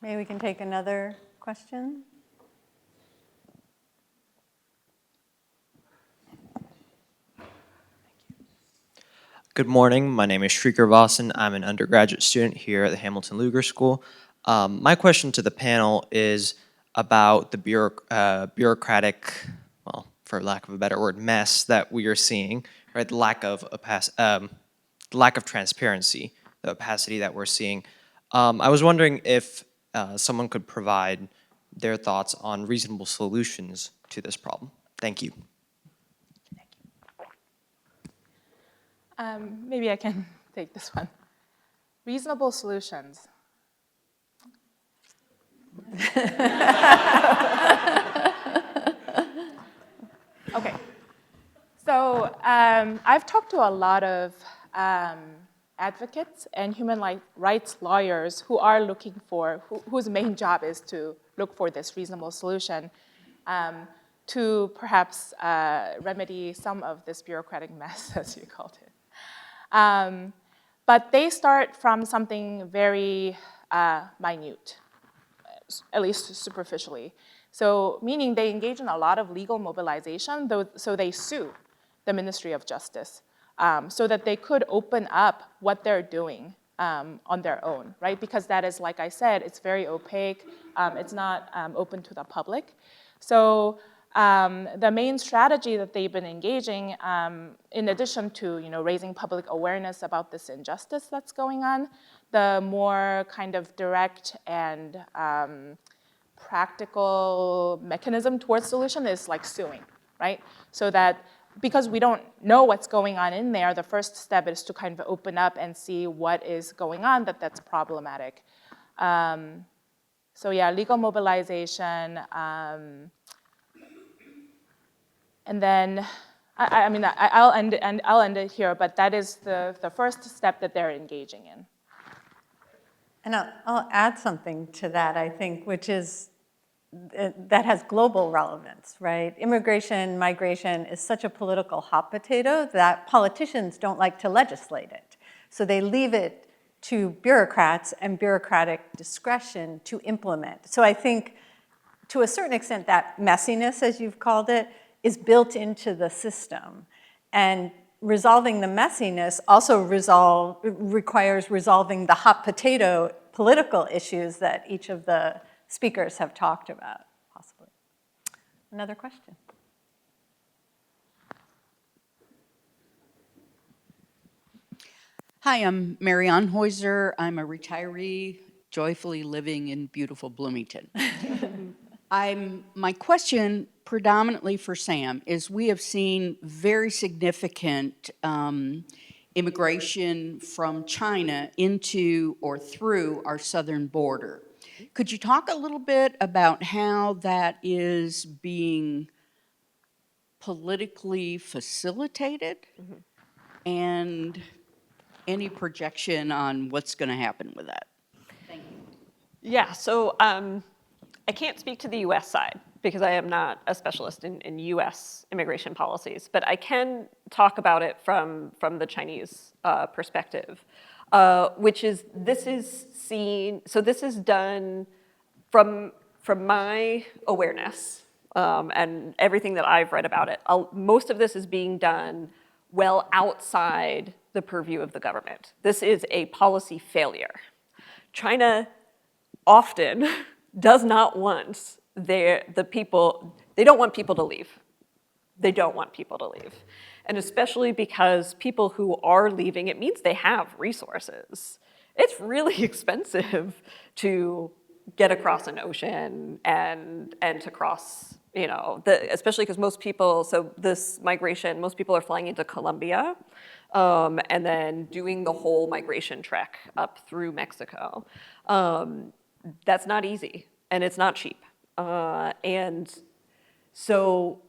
Maybe we can take another question. Good morning. My name is Shrikar Vasan. I'm an undergraduate student here at the Hamilton Lugar School. My question to the panel is about the bureaucratic, well, for lack of a better word, mess that we are seeing, right? The lack of transparency, the opacity that we're seeing. I was wondering if someone could provide their thoughts on reasonable solutions to this problem. Thank you. Maybe I can take this one. Reasonable solutions. Okay. So I've talked to a lot of advocates and human rights lawyers who are looking for, whose main job is to look for this reasonable solution to perhaps remedy some of this bureaucratic mess, as you called it. But they start from something very minute, at least superficially. So meaning they engage in a lot of legal mobilization, so they sue the Ministry of Justice so that they could open up what they're doing on their own, right? Because that is, like I said, it's very opaque. It's not open to the public. So the main strategy that they've been engaging, in addition to raising public awareness about this injustice that's going on, the more kind of direct and practical mechanism towards solution is like suing, right? So that because we don't know what's going on in there, the first step is to kind of open up and see what is going on that's problematic. So yeah, legal mobilization. And then, I'll end it here, but that is the first step that they're engaging in. And I'll add something to that, I think, which is that has global relevance, right? Immigration, migration is such a political hot potato that politicians don't like to legislate it. So they leave it to bureaucrats and bureaucratic discretion to implement. So I think, to a certain extent, that messiness, as you've called it, is built into the system. And resolving the messiness also requires resolving the hot potato political issues that each of the speakers have talked about, possibly. Another question. Hi, I'm Marianne Heuser. I'm a retiree joyfully living in beautiful Bloomington. My question, predominantly for Sam, is we have seen very significant immigration from China into or through our southern border. Could you talk a little bit about how that is being politically facilitated and any projection on what's going to happen with that? Thank you. Yeah, so I can't speak to the US side because I am not a specialist in US immigration policies, but I can talk about it from the Chinese perspective, which is this is done from my awareness and everything that I've read about it. Most of this is being done well outside the purview of the government. This is a policy failure. China often does not want the people, they don't want people to leave. They don't want people to leave. And especially because people who are leaving, it means they have resources. It's really expensive to get across an ocean and to cross, especially because most people, so this migration, most people are flying into Colombia and then doing the whole migration trek up through Mexico. That's not easy, and it's not cheap. And so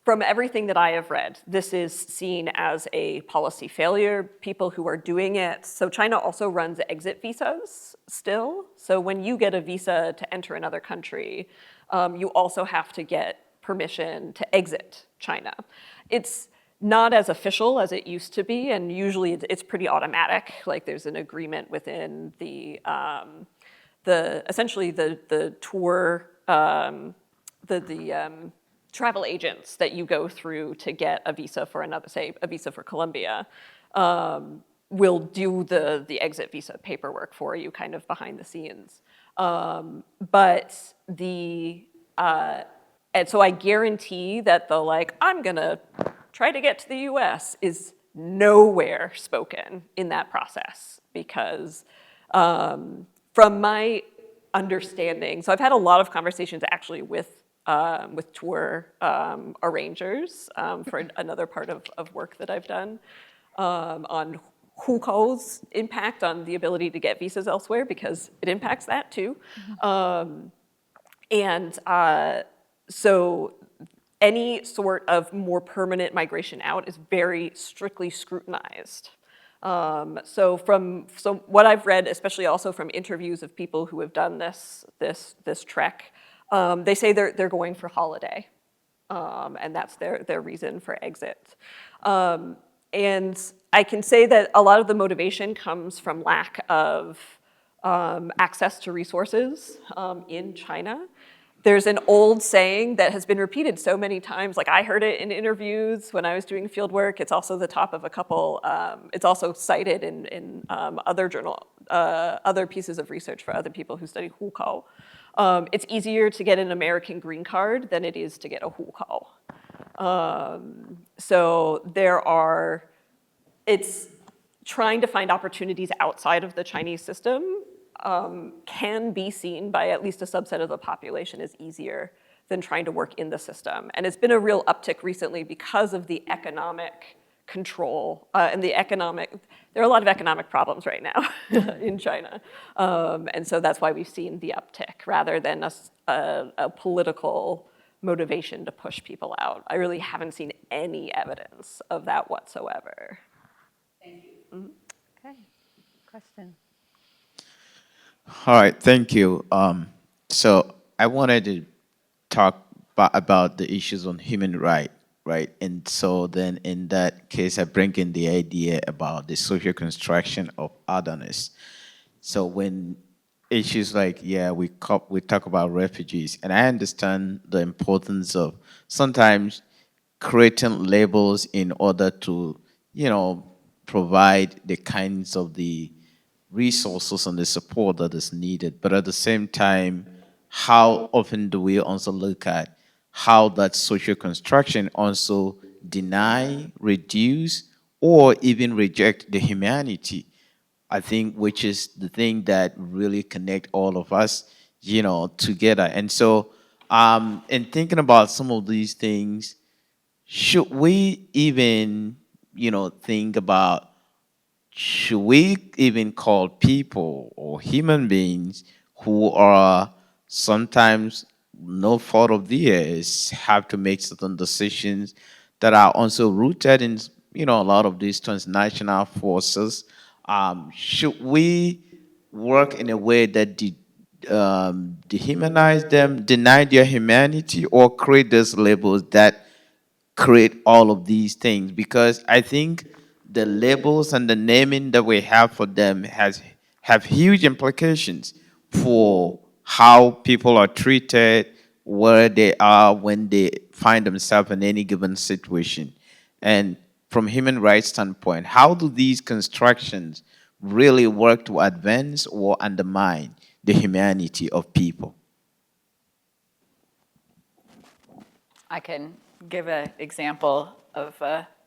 from everything that I have read, this is seen as a policy failure. People who are doing it, so China also runs exit visas still. So when you get a visa to enter another country, you also have to get permission to exit China. It's not as official as it used to be, and usually it's pretty automatic. Like there's an agreement within the essentially the tour, travel agents that you go through to get a visa for another, say a visa for Colombia, will do the exit visa paperwork for you kind of behind the scenes. And so I guarantee that the I'm gonna try to get to the US is nowhere spoken in that process because from my understanding, so I've had a lot of conversations actually with tour arrangers for another part of work that I've done on hukou impact on the ability to get visas elsewhere because it impacts that too. So any sort of more permanent migration out is very strictly scrutinized. So what I've read, especially also from interviews of people who have done this trek, they say they're going for holiday, and that's their reason for exit. And I can say that a lot of the motivation comes from lack of access to resources in China. There's an old saying that has been repeated so many times, like I heard it in interviews when I was doing field work. It's also the top of a couple, it's also cited in other pieces of research for other people who study hukou. It's easier to get an American green card than it is to get a hukou. So it's trying to find opportunities outside of the Chinese system can be seen by at least a subset of the population as easier than trying to work in the system. And it's been a real uptick recently because of the economic control and there are a lot of economic problems right now in China. And so that's why we've seen the uptick rather than a political motivation to push people out. I really haven't seen any evidence of that whatsoever. Thank you. Mm-hmm. Okay, question. All right, thank you. So I wanted to talk about the issues on human rights, right? And so then in that case, I bring in the idea about the social construction of otherness. So when issues like, we talk about refugees, and I understand the importance of sometimes creating labels in order to, provide the kinds of the resources and the support that is needed. But at the same time, how often do we also look at how that social construction also deny, reduce, or even reject the humanity? I think which is the thing that really connect all of us, together. And so, in thinking about some of these things, should we even, think about should we even call people or human beings who are sometimes no fault of theirs have to make certain decisions that are also rooted in a lot of these transnational forces? Should we work in a way that dehumanize them, deny their humanity, or create those labels that create all of these things? Because I think the labels and the naming that we have for them have huge implications for how people are treated, where they are when they find themselves in any given situation. And from human rights standpoint, how do these constructions really work to advance or undermine the humanity of people? I can give an example of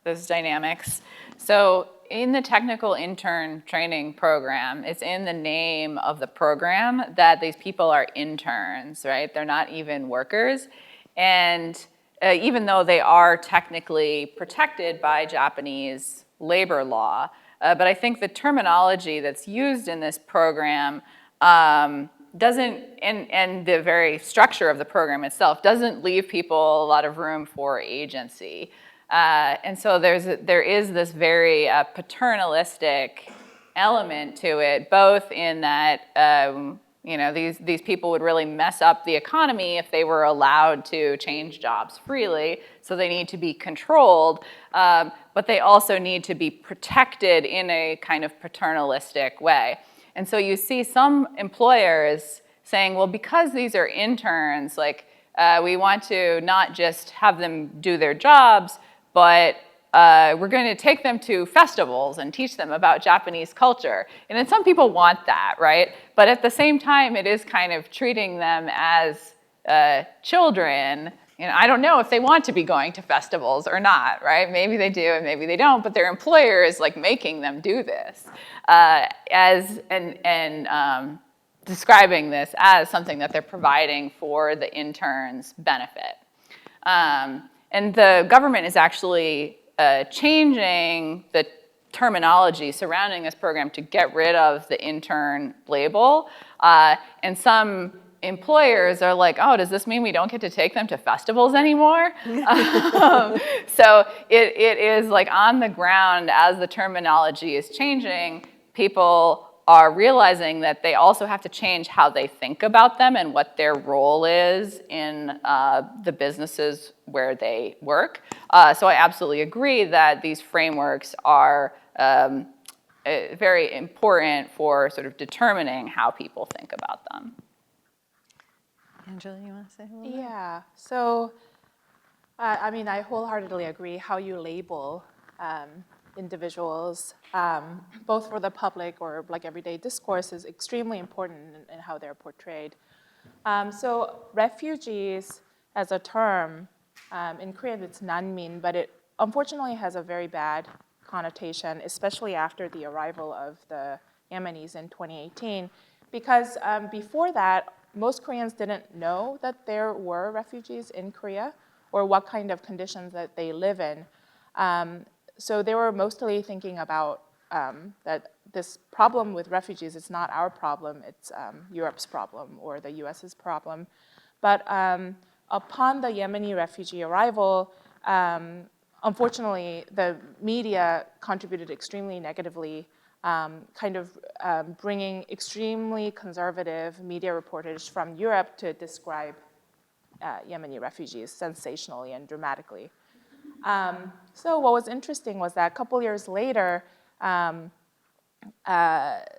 those dynamics. So in the technical intern training program, it's in the name of the program that these people are interns, right? They're not even workers. And even though they are technically protected by Japanese labor law, but I think the terminology that's used in this program doesn't, and the very structure of the program itself doesn't leave people a lot of room for agency. And so there is this very paternalistic element to it, both in that these people would really mess up the economy if they were allowed to change jobs freely, so they need to be controlled, but they also need to be protected in a kind of paternalistic way. And so you see some employers saying, well, because these are interns, like we want to not just have them do their jobs, but we're going to take them to festivals and teach them about Japanese culture. And then some people want that, right? But at the same time, it is kind of treating them as children. I don't know if they want to be going to festivals or not, right? Maybe they do and maybe they don't, but their employer is like making them do this describing this as something that they're providing for the intern's benefit. And the government is actually changing the terminology surrounding this program to get rid of the intern label. And some employers are like, oh, does this mean we don't get to take them to festivals anymore? So it is like on the ground as the terminology is changing, people are realizing that they also have to change how they think about them and what their role is in the businesses where they work. So I absolutely agree that these frameworks are very important for sort of determining how people think about them. Angela, you want to say a little bit? Yeah, so I wholeheartedly agree how you label individuals, both for the public or like everyday discourse, is extremely important in how they're portrayed. So refugees as a term, in Korean it's nanmin, but it unfortunately has a very bad connotation, especially after the arrival of the Yemenis in 2018, because before that, most Koreans didn't know that there were refugees in Korea or what kind of conditions that they live in. So they were mostly thinking about that this problem with refugees is not our problem, it's Europe's problem or the US's problem. But upon the Yemeni refugee arrival, unfortunately, the media contributed extremely negatively, bringing extremely conservative media reportage from Europe to describe Yemeni refugees sensationally and dramatically. So what was interesting was that a couple years later,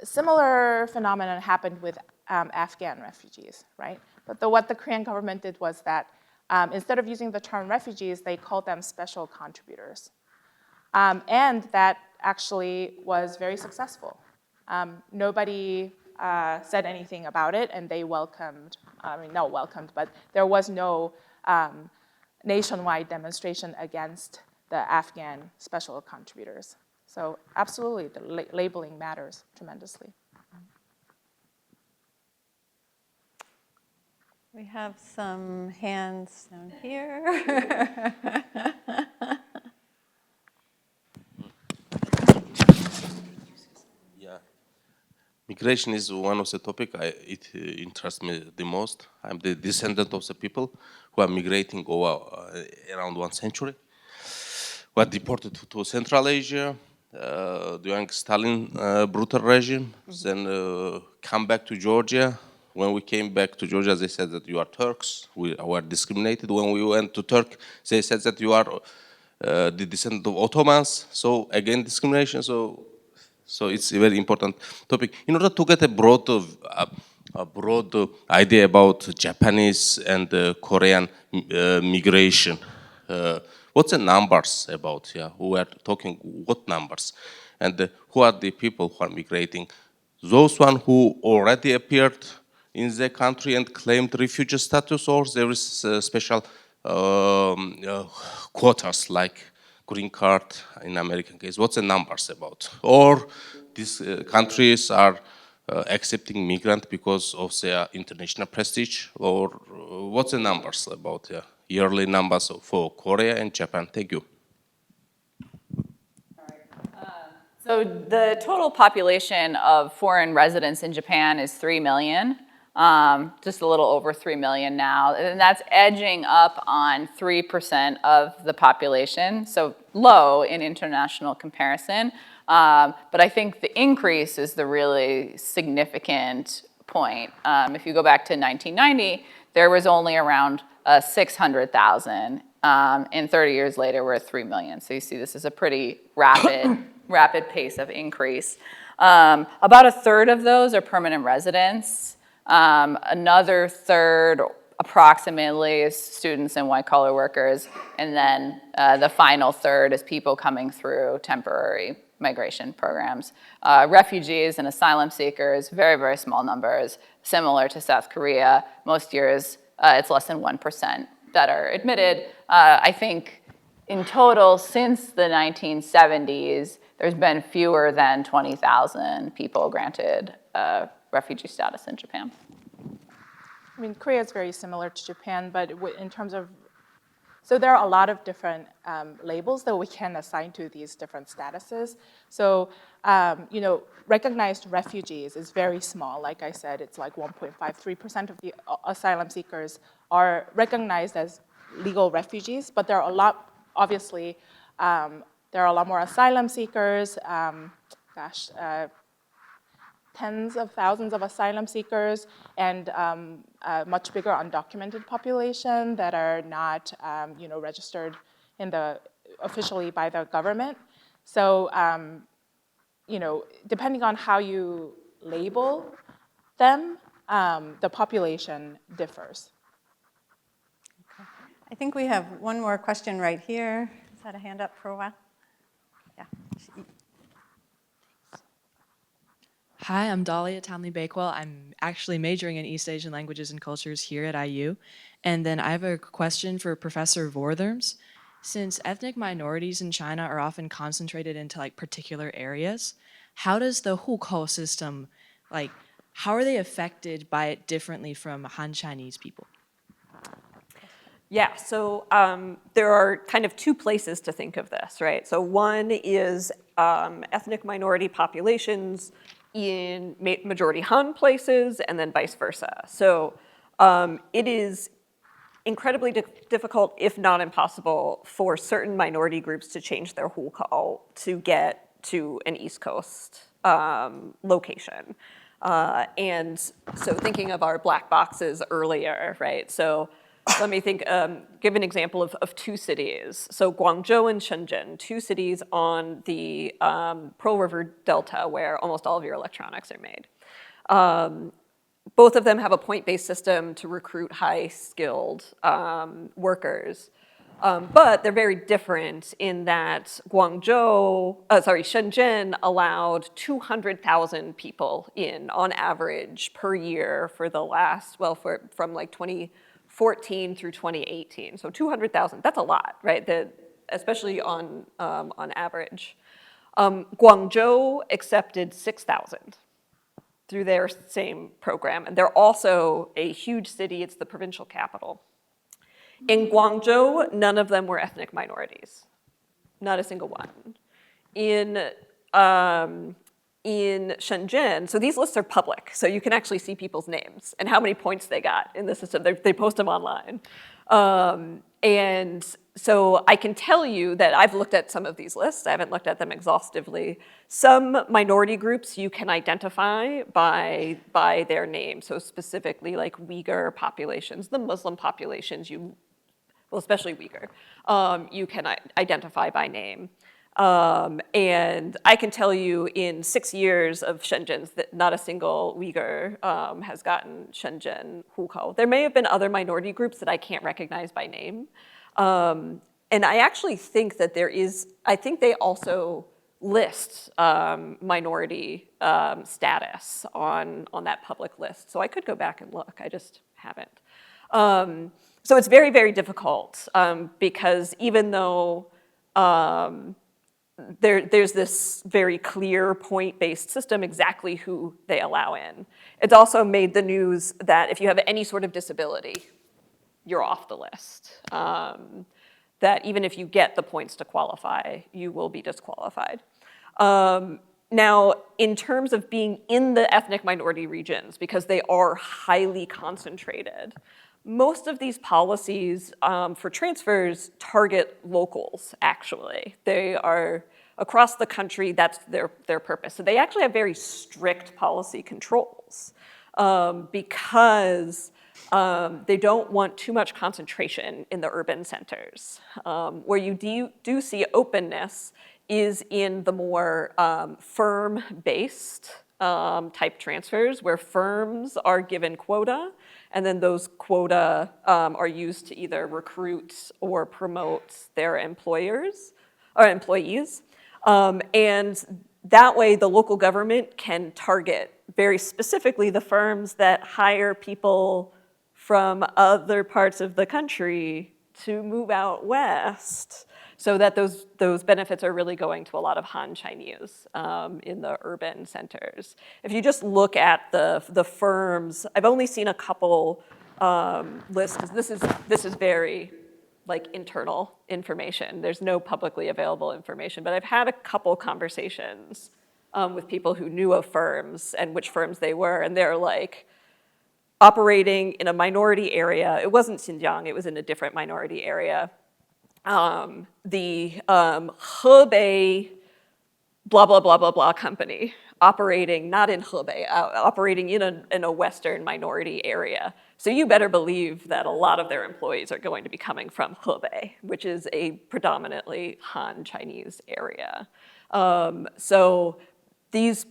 similar phenomenon happened with Afghan refugees, right? But what the Korean government did was that instead of using the term refugees, they called them special contributors. And that actually was very successful. Nobody said anything about it, and they welcomed, not welcomed, but there was no nationwide demonstration against the Afghan special contributors. So absolutely, the labeling matters tremendously. We have some hands down here. Yeah, migration is one of the topics it interests me the most. I'm the descendant of the people who are migrating over around 1 century. Were deported to Central Asia during Stalin brutal regime, then come back to Georgia. When we came back to Georgia, they said that you are Turks. We were discriminated. When we went to Turkey, they said that you are the descendant of Ottomans. So again, discrimination. So it's a very important topic. In order to get a broad idea about Japanese and Korean migration, what's the numbers about? Yeah, who are talking? What numbers? And who are the people who are migrating? Those one who already appeared in the country and claimed refugee status, or there is special quotas, like green card in American case? What's the numbers about? Or these countries are accepting migrant because of their international prestige? Or what's the numbers about yearly numbers for Korea and Japan? Thank you. So the total population of foreign residents in Japan is 3 million, just a little over 3 million now. And that's edging up on 3% of the population, so low in international comparison. But I think the increase is the really significant point. If you go back to 1990, there was only around 600,000. And 30 years later, we're at 3 million. So you see this is a pretty rapid pace of increase. About a third of those are permanent residents. Another third, approximately, is students and white-collar workers. And then the final third is people coming through temporary migration programs. Refugees and asylum seekers, very, very small numbers, similar to South Korea. Most years, it's less than 1% that are admitted. I think in total, since the 1970s, there's been fewer than 20,000 people granted refugee status in Japan. I mean, Korea is very similar to Japan, but in terms of, so there are a lot of different labels that we can assign to these different statuses. So, recognized refugees is very small. Like I said, it's like 1.53% of the asylum seekers are recognized as legal refugees, but there are a lot, obviously, there are a lot more asylum seekers, tens of thousands of asylum seekers, and a much bigger undocumented population that are not, registered officially by the government. So, depending on how you label them, the population differs. Okay. I think we have one more question right here. Has had a hand up for a while? Yeah. Hi, I'm Dahlia Townley Bakewell. I'm actually majoring in East Asian languages and cultures here at IU. And then I have a question for Professor Vortherms. Since ethnic minorities in China are often concentrated into particular areas, how does the hukou system, how are they affected by it differently from Han Chinese people? Yeah, so there are kind of two places to think of this, right? So one is ethnic minority populations in majority Han places, and then vice versa. So it is incredibly difficult, if not impossible, for certain minority groups to change their hukou to get to an East Coast location. And so thinking of our black boxes earlier, right? So let me give an example of two cities. So Guangzhou and Shenzhen, two cities on the Pearl River Delta where almost all of your electronics are made. Both of them have a point-based system to recruit high-skilled workers. But they're very different in that Shenzhen allowed 200,000 people in on average per year for the last, from 2014 through 2018. So 200,000, that's a lot, right? Especially on average. Guangzhou accepted 6,000 through their same program. And they're also a huge city, it's the provincial capital. In Guangzhou, none of them were ethnic minorities, not a single one. In Shenzhen, so these lists are public, so you can actually see people's names and how many points they got in the system. They post them online. And so I can tell you that I've looked at some of these lists. I haven't looked at them exhaustively. Some minority groups you can identify by their name. So specifically like Uyghur populations, the Muslim populations, especially Uyghur, you can identify by name. And I can tell you in 6 years of Shenzhen's that not a single Uyghur has gotten Shenzhen hukou. There may have been other minority groups that I can't recognize by name. And I actually think that I think they also list minority status on that public list. So I could go back and look, I just haven't. So it's very, very difficult because even though there's this very clear point-based system exactly who they allow in. It's also made the news that if you have any sort of disability, you're off the list. That even if you get the points to qualify, you will be disqualified. Now, in terms of being in the ethnic minority regions, because they are highly concentrated, most of these policies for transfers target locals, actually. They are across the country, that's their purpose. So they actually have very strict policy controls because they don't want too much concentration in the urban centers. Where you do see openness is in the more firm-based type transfers, where firms are given quota, and then those quota are used to either recruit or promote their employers or employees. And that way, the local government can target very specifically the firms that hire people from other parts of the country to move out west, so that those benefits are really going to a lot of Han Chinese in the urban centers. If you just look at the firms, I've only seen a couple lists, because this is very like internal information. There's no publicly available information, but I've had a couple conversations with people who knew of firms and which firms they were, and they're like, operating in a minority area. It wasn't Xinjiang, it was in a different minority area. The Hebei blah, blah, blah, blah, blah company operating not in Hebei, operating in a Western minority area. So you better believe that a lot of their employees are going to be coming from Hebei, which is a predominantly Han Chinese area. So these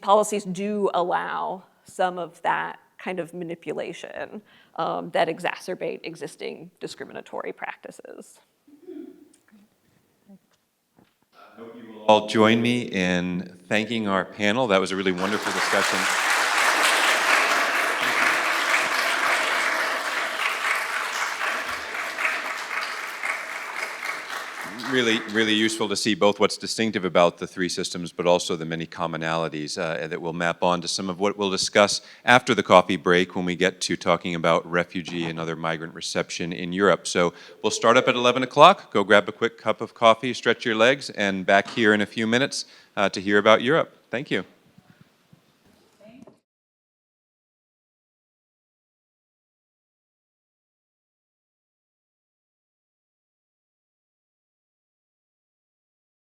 policies do allow some of that kind of manipulation that exacerbate existing discriminatory practices. I hope you will all join me in thanking our panel. That was a really wonderful discussion. Really useful to see both what's distinctive about the three systems, but also the many commonalities that will map on to some of what we'll discuss after the coffee break when we get to talking about refugee and other migrant reception in Europe. So we'll start up at 11 o'clock, go grab a quick cup of coffee, stretch your legs, and back here in a few minutes to hear about Europe. Thank you.